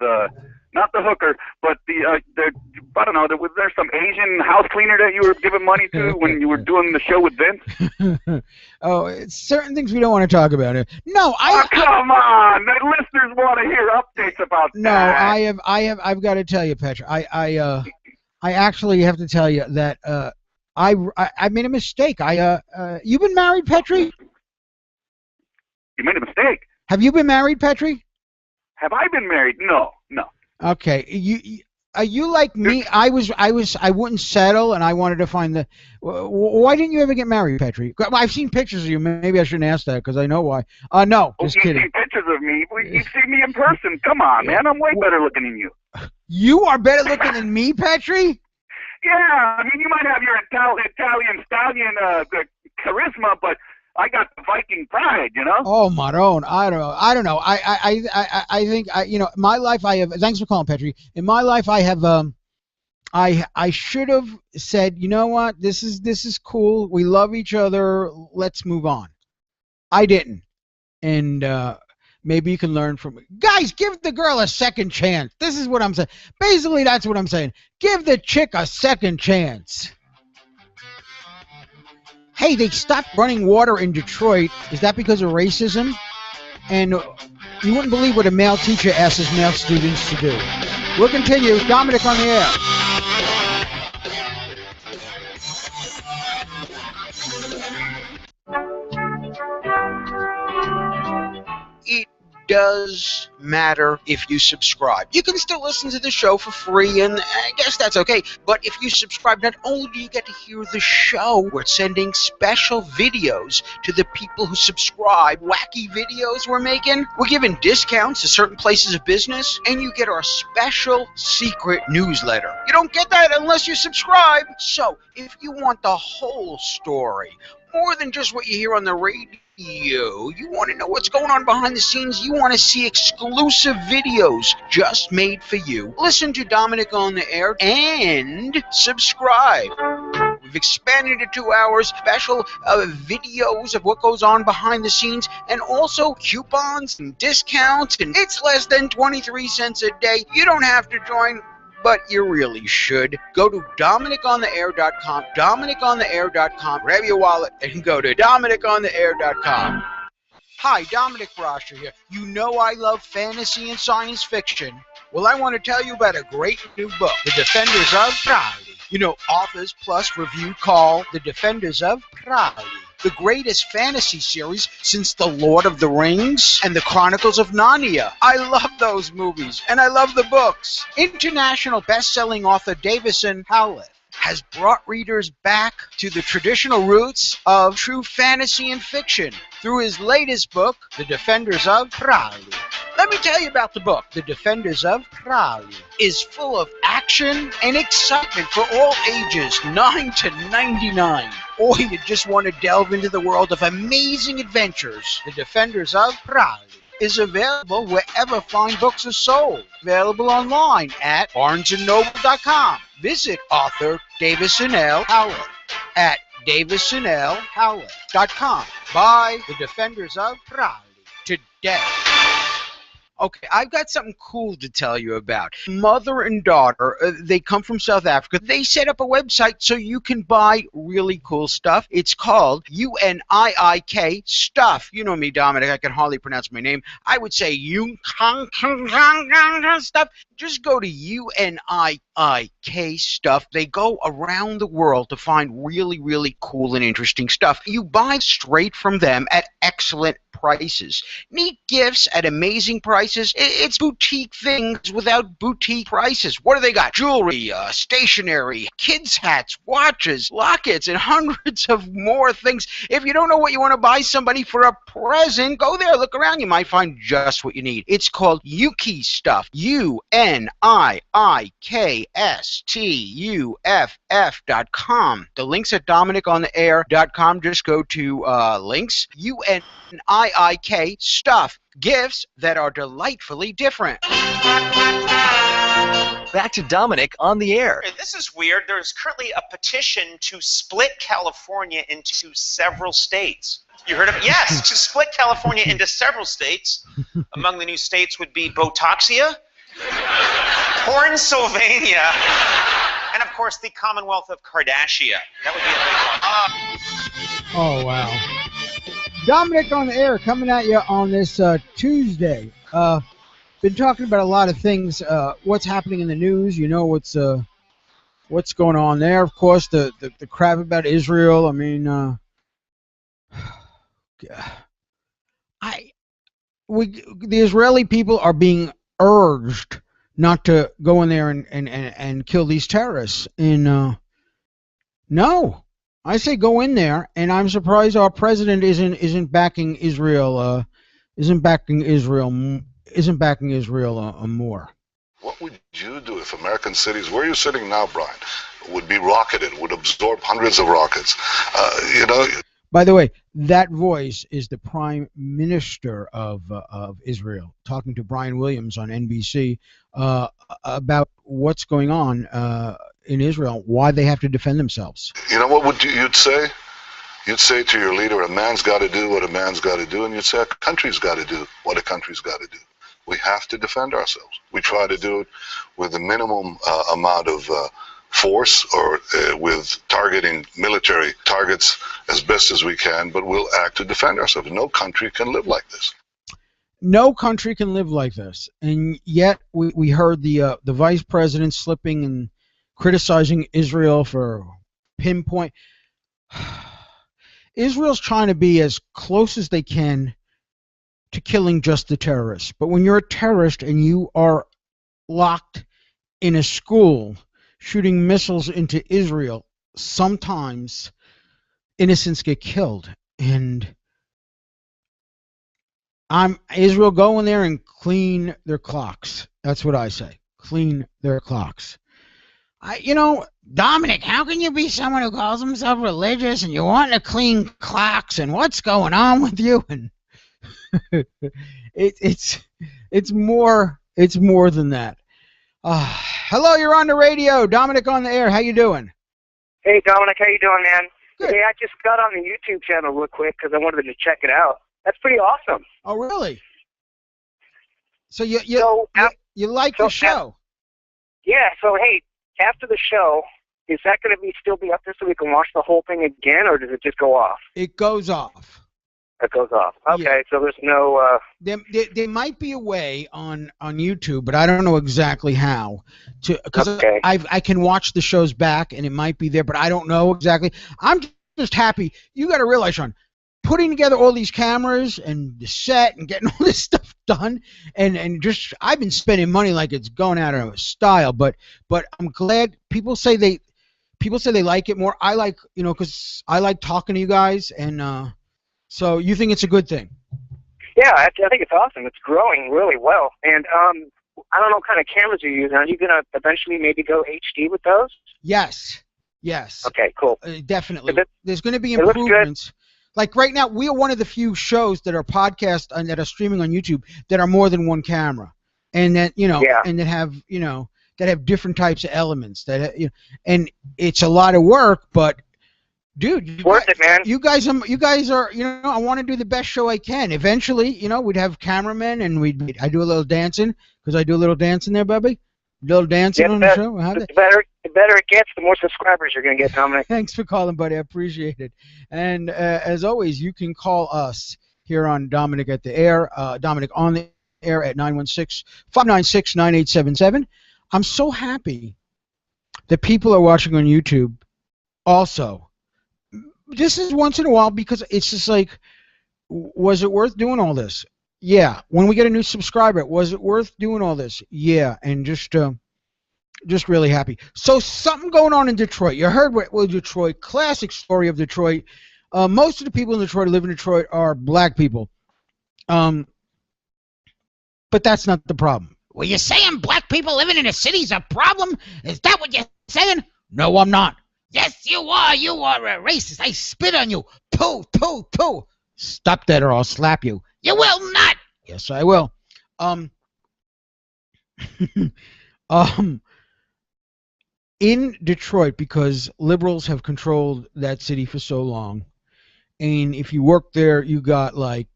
Not the hooker, but the I don't know. Was there some Asian house cleaner that you were giving money to when you were doing the show with Vince? Oh, it's certain things we don't want to talk about. No, come on! The listeners want to hear updates about that. No, I've got to tell you, Petra. I actually have to tell you that I made a mistake. You've been married, Petrie? You made a mistake. Have you been married, Petrie? Have I been married? No. Okay, are you like me? I wouldn't settle, and I wanted to find the. Why didn't you ever get married, Petrie? I've seen pictures of you. Maybe I shouldn't ask that because I know why. No, just kidding. You've seen pictures of me. You've seen me in person. Come on, man. I'm way better looking than you. You are better looking than me, Petrie? Yeah, I mean, you might have your Italian stallion charisma, but I got the Viking pride, you know. Oh, Marone, I don't know. I think my life. I have. Thanks for calling, Petrie. In my life, I have. I should have said, you know what, this is cool. We love each other. Let's move on. I didn't, and maybe you can learn from it. Guys, give the girl a second chance. This is what I'm saying. Basically, that's what I'm saying. Give the chick a second chance. Hey, they stopped running water in Detroit. Is that because of racism? And you wouldn't believe what a male teacher asks his male students to do. We'll continue. Dominic on the air. It does matter if you subscribe. You can still listen to the show for free, and I guess that's okay. But if you subscribe, not only do you get to hear the show, we're sending special videos to the people who subscribe. Wacky videos we're making. We're giving discounts to certain places of business, and you get our special secret newsletter. You don't get that unless you subscribe. So, if you want the whole story, more than just what you hear on the radio, you want to know what's going on behind the scenes, you want to see exclusive videos just made for you, listen to Dominic on the Air and subscribe. We've expanded to 2 hours, special videos of what goes on behind the scenes, and also coupons and discounts, and it's less than 23 cents a day. You don't have to join, but you really should. Go to DominiconTheAir.com, DominiconTheAir.com, grab your wallet, and go to DominiconTheAir.com. Hi, Dominic Brasher here. You know I love fantasy and science fiction. Well, I want to tell you about a great new book, The Defenders of Prowley. You know, Authors Plus Review call The Defenders of Prowley the greatest fantasy series since The Lord of the Rings and The Chronicles of Narnia. I love those movies, and I love the books. International best-selling author Davison Howlett has brought readers back to the traditional roots of true fantasy and fiction through his latest book, The Defenders of Prowley. Let me tell you about the book. The Defenders of Prowley is full of action and excitement for all ages, 9 to 99. Or you just want to delve into the world of amazing adventures. The Defenders of Prowley is available wherever fine books are sold. Available online at BarnesandNoble.com. Visit author Davison L. Howlett at DavisonLHowlett.com. Buy The Defenders of Prowley today. Okay, I've got something cool to tell you about. Mother and daughter, they come from South Africa. They set up a website so you can buy really cool stuff. It's called UNIIK Stuff. You know me, Dominic. I can hardly pronounce my name. I would say Stuff. Just go to UNIIK Stuff. They go around the world to find really, really cool and interesting stuff. You buy straight from them at excellent prices. Need gifts at amazing prices? It's boutique things without boutique prices. What do they got? Jewelry, stationery, kids' hats, watches, lockets, and hundreds of more things. If you don't know what you want to buy somebody for a present, go there, look around. You might find just what you need. It's called Yuki Stuff. UNIIKSTUFF.com. The links at DominiconTheAir.com. Just go to links. UNIIK Stuff. Gifts that are delightfully different. Back to Dominic on the air. This is weird. There's currently a petition to split California into several states. You heard of it? Yes, to split California into several states. Among the new states would be Botoxia, Hornsylvania, and of course the Commonwealth of Kardashian. That would be a big one. Oh, wow. Dominic on the air coming at you on this Tuesday. Been talking about a lot of things. What's happening in the news? You know what's going on there. Of course, the crap about Israel. I mean, the Israeli people are being urged not to go in there and kill these terrorists. And no, I say go in there. And I'm surprised our president isn't backing Israel. Isn't backing Israel more. What would you do if American cities, where you're sitting now, Brian, would be rocketed, would absorb hundreds of rockets? By the way, that voice is the Prime Minister of Israel talking to Brian Williams on NBC about what's going on in Israel, why they have to defend themselves. You know what you'd say? You'd say to your leader, a man's got to do what a man's got to do, and you'd say a country's got to do what a country's got to do. We have to defend ourselves. We try to do it with the minimum amount of force or with targeting military targets as best as we can, but we'll act to defend ourselves. No country can live like this. No country can live like this. And yet we heard the vice president slipping and criticizing Israel for pinpoint. Israel's trying to be as close as they can to killing just the terrorists. But when you're a terrorist and you are locked in a school shooting missiles into Israel, sometimes innocents get killed. And Israel, go in there and clean their clocks. That's what I say. Clean their clocks. Dominic, how can you be someone who calls himself religious and you want to clean clocks and what's going on with you? And it's more than that. Hello, you're on the radio. Dominic on the air. How you doing? Hey, Dominic, how you doing, man? Good. Hey, I just got on the YouTube channel real quick because I wanted to check it out. That's pretty awesome. Oh, really? So you like the show? Yeah. So hey, after the show, is that going to still be up there so we can watch the whole thing again, or does it just go off? It goes off. It goes off. Okay, yeah. So there's no. There might be a way on YouTube, but I don't know exactly how. Because I can watch the shows back, and it might be there, but I don't know exactly. I'm just happy. You got to realize, Sean, putting together all these cameras and the set and getting all this stuff done, and just I've been spending money like it's going out of style. But I'm glad people say they like it more. I like because I like talking to you guys and. So you think it's a good thing? Yeah, I think it's awesome. It's growing really well. And I don't know what kind of cameras you're using. Are you going to eventually maybe go HD with those? Yes. Okay, cool. Definitely. There's going to be improvements. Like right now, we are one of the few shows that are podcast and that are streaming on YouTube that are more than one camera, and that and that have that have different types of elements. And it's a lot of work, but. Dude, you guys are, I want to do the best show I can. Eventually, we'd have cameramen and I do a little dancing because I do a little dancing there, Bubby. A little dancing on the show. The better it gets, the more subscribers you're going to get, Dominic. Thanks for calling, buddy. I appreciate it. And as always, you can call us here on Dominic at the Air, Dominic on the Air at 916-596-9877. I'm so happy that people are watching on YouTube also. This is once in a while because it's just like Was it worth doing all this? Yeah. When we get a new subscriber, was it worth doing all this? Yeah. And just really happy. So something going on in Detroit. You heard what Detroit, classic story of Detroit. Most of the people in Detroit who live in Detroit are black people. But that's not the problem. Well, you're saying black people living in a city is a problem? Is that what you're saying? No, I'm not. Yes, you are. You are a racist. I spit on you. Pooh, pooh, pooh. Stop that or I'll slap you. You will not. Yes, I will. In Detroit, because liberals have controlled that city for so long, and if you work there, you got like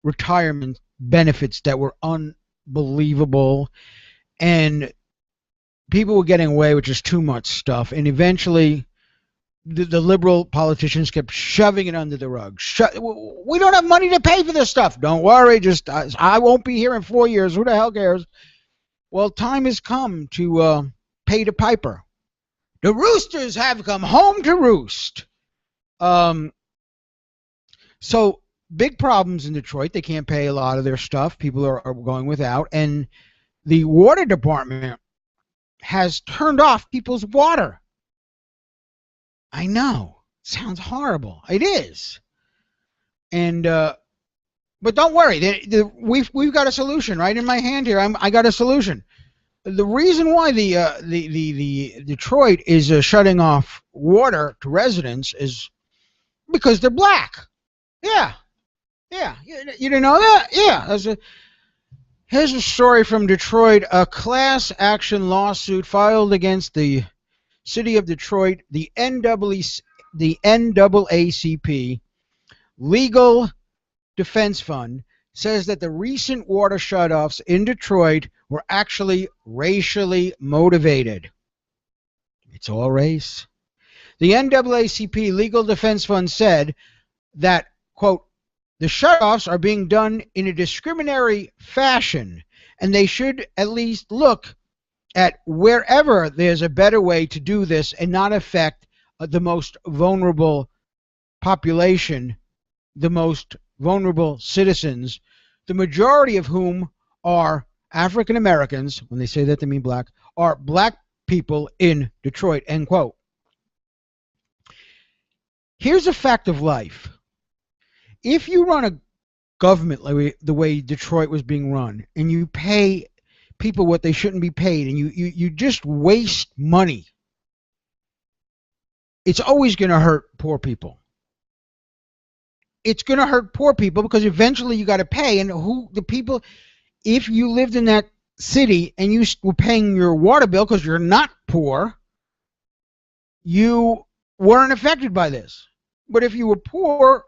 retirement benefits that were unbelievable, and people were getting away with just too much stuff, and eventually the liberal politicians kept shoving it under the rug. We don't have money to pay for this stuff. Don't worry, just I won't be here in 4 years. Who the hell cares? Well, time has come to pay the piper. The roosters have come home to roost. So big problems in Detroit. They can't pay a lot of their stuff. People are going without. And the water department has turned off people's water. I know. Sounds horrible. It is. And but don't worry. We've got a solution right in my hand here. I got a solution. The reason why the Detroit is shutting off water to residents is because they're black. Yeah. You didn't know that? Yeah. Here's a story from Detroit. A class action lawsuit filed against the city of Detroit, the NAACP Legal Defense Fund, says that the recent water shutoffs in Detroit were actually racially motivated. It's all race. The NAACP Legal Defense Fund said that, quote, the shutoffs are being done in a discriminatory fashion, and they should at least look at wherever there's a better way to do this and not affect the most vulnerable population, the most vulnerable citizens, the majority of whom are African Americans. When they say that, they mean black, are black people in Detroit, end quote. Here's a fact of life. If you run a government like the way Detroit was being run, and you pay people what they shouldn't be paid, and you just waste money, it's always going to hurt poor people. It's going to hurt poor people because eventually you got to pay. And if you lived in that city and you were paying your water bill because you're not poor, you weren't affected by this. But if you were poor,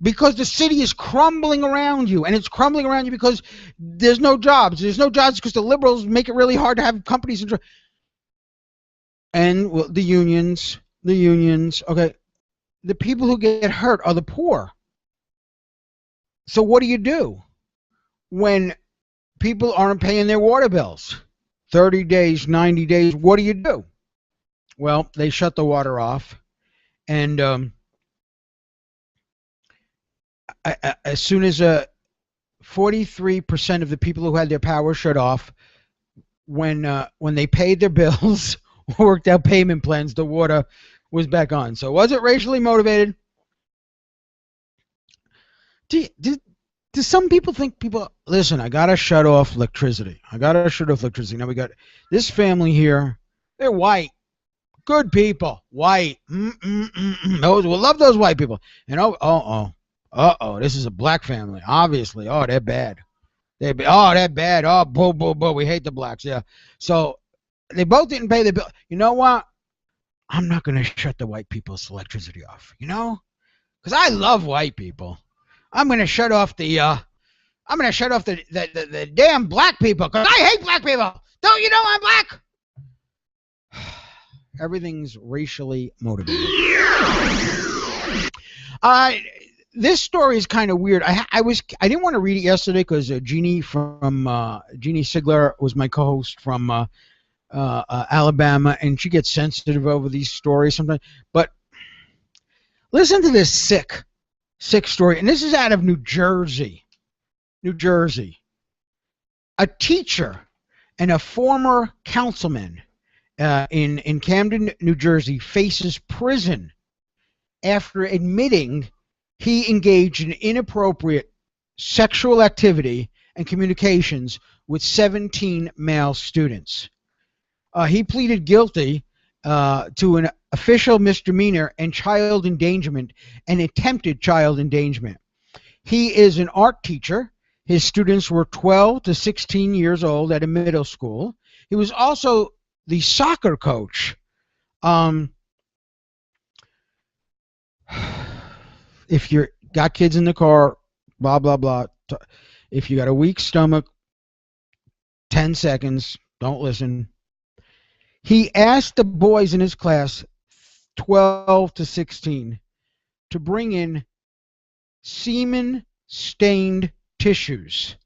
because the city is crumbling around you, and it's crumbling around you because there's no jobs. There's no jobs because the liberals make it really hard to have companies. And well, the unions, okay. The people who get hurt are the poor. So what do you do when people aren't paying their water bills? 30 days, 90 days, what do? Well, they shut the water off, and as soon as 43% of the people who had their power shut off, when they paid their bills, worked out payment plans, the water was back on. So was it racially motivated? Do some people think listen, I got to shut off electricity. Now we got this family here. They're white. Good people. White. Those, we'll love those white people. And this is a black family, obviously. Oh, they're bad. They're bad. Oh, boo. We hate the blacks. Yeah. So they both didn't pay the bill. You know what? I'm not going to shut the white people's electricity off, because I love white people. I'm going to shut off the damn black people, because I hate black people. Don't you know I'm black? Everything's racially motivated. This story is kind of weird. I didn't want to read it yesterday because Jeannie Sigler was my co-host from Alabama, and she gets sensitive over these stories sometimes. But listen to this sick sick story, and this is out of New Jersey. New Jersey. A teacher and a former councilman in Camden, New Jersey, faces prison after admitting he engaged in inappropriate sexual activity and communications with 17 male students. He pleaded guilty to an official misdemeanor and child endangerment and attempted child endangerment. He is an art teacher. His students were 12 to 16 years old at a middle school. He was also the soccer coach. If you got kids in the car, blah, blah, blah. If you got a weak stomach, 10 seconds, don't listen. He asked the boys in his class, 12 to 16, to bring in semen-stained tissues.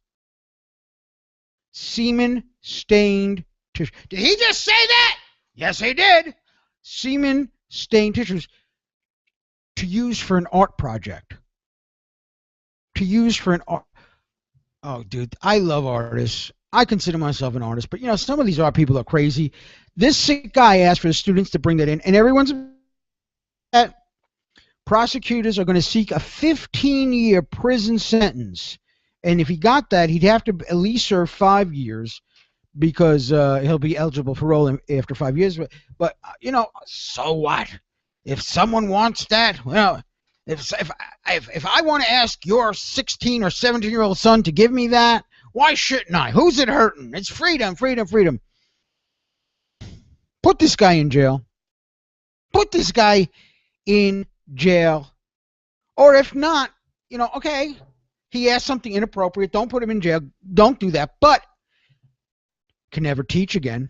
Semen-stained tissues. Did he just say that? Yes, he did. Semen-stained tissues to use for an art project. To use for an art. Oh, dude, I love artists. I consider myself an artist, but some of these art people are crazy. This sick guy asked for the students to bring that in, and everyone's at. Prosecutors are going to seek a 15-year prison sentence, and if he got that, he'd have to at least serve 5 years because he'll be eligible for parole after 5 years. But so what? If someone wants that, well, if I want to ask your 16 or 17-year-old son to give me that, why shouldn't I? Who's it hurting? It's freedom, freedom, freedom. Put this guy in jail. Put this guy in jail. Or if not, okay, he asked something inappropriate, don't put him in jail, don't do that, but can never teach again.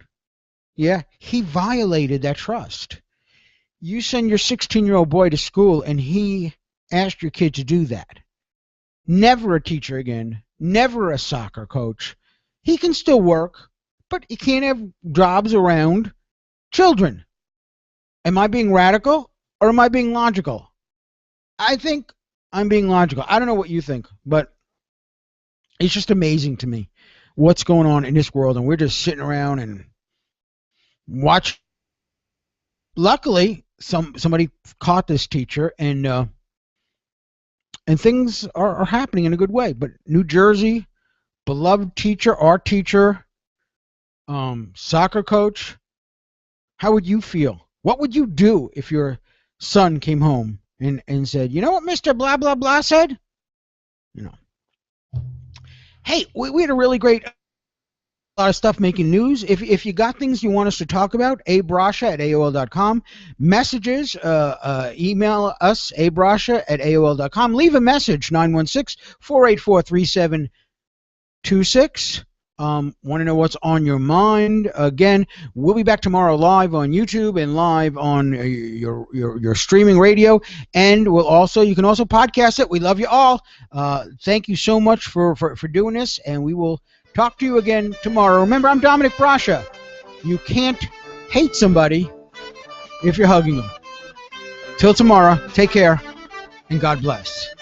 Yeah, he violated that trust. You send your 16-year-old boy to school and he asked your kid to do that. Never a teacher again, never a soccer coach. He can still work, but he can't have jobs around children. Am I being radical? Or am I being logical? I think I'm being logical. I don't know what you think, but it's just amazing to me what's going on in this world, and we're just sitting around and watch. Luckily, somebody caught this teacher, and things are happening in a good way. But New Jersey, beloved teacher, art teacher, soccer coach, how would you feel? What would you do if your son came home and said, you know what Mr. Blah, blah, blah said? Hey, we had a really great lot of stuff making news. If you got things you want us to talk about, abrasha@aol.com. Messages, email us, abrasha@aol.com. Leave a message, 916-484-3726. Want to know what's on your mind? Again, we'll be back tomorrow live on YouTube and live on your streaming radio, and you can also podcast it. We love you all. Thank you so much for doing this, and we will talk to you again tomorrow. Remember, I'm Dominick Brascia. You can't hate somebody if you're hugging them. Till tomorrow, take care, and God bless.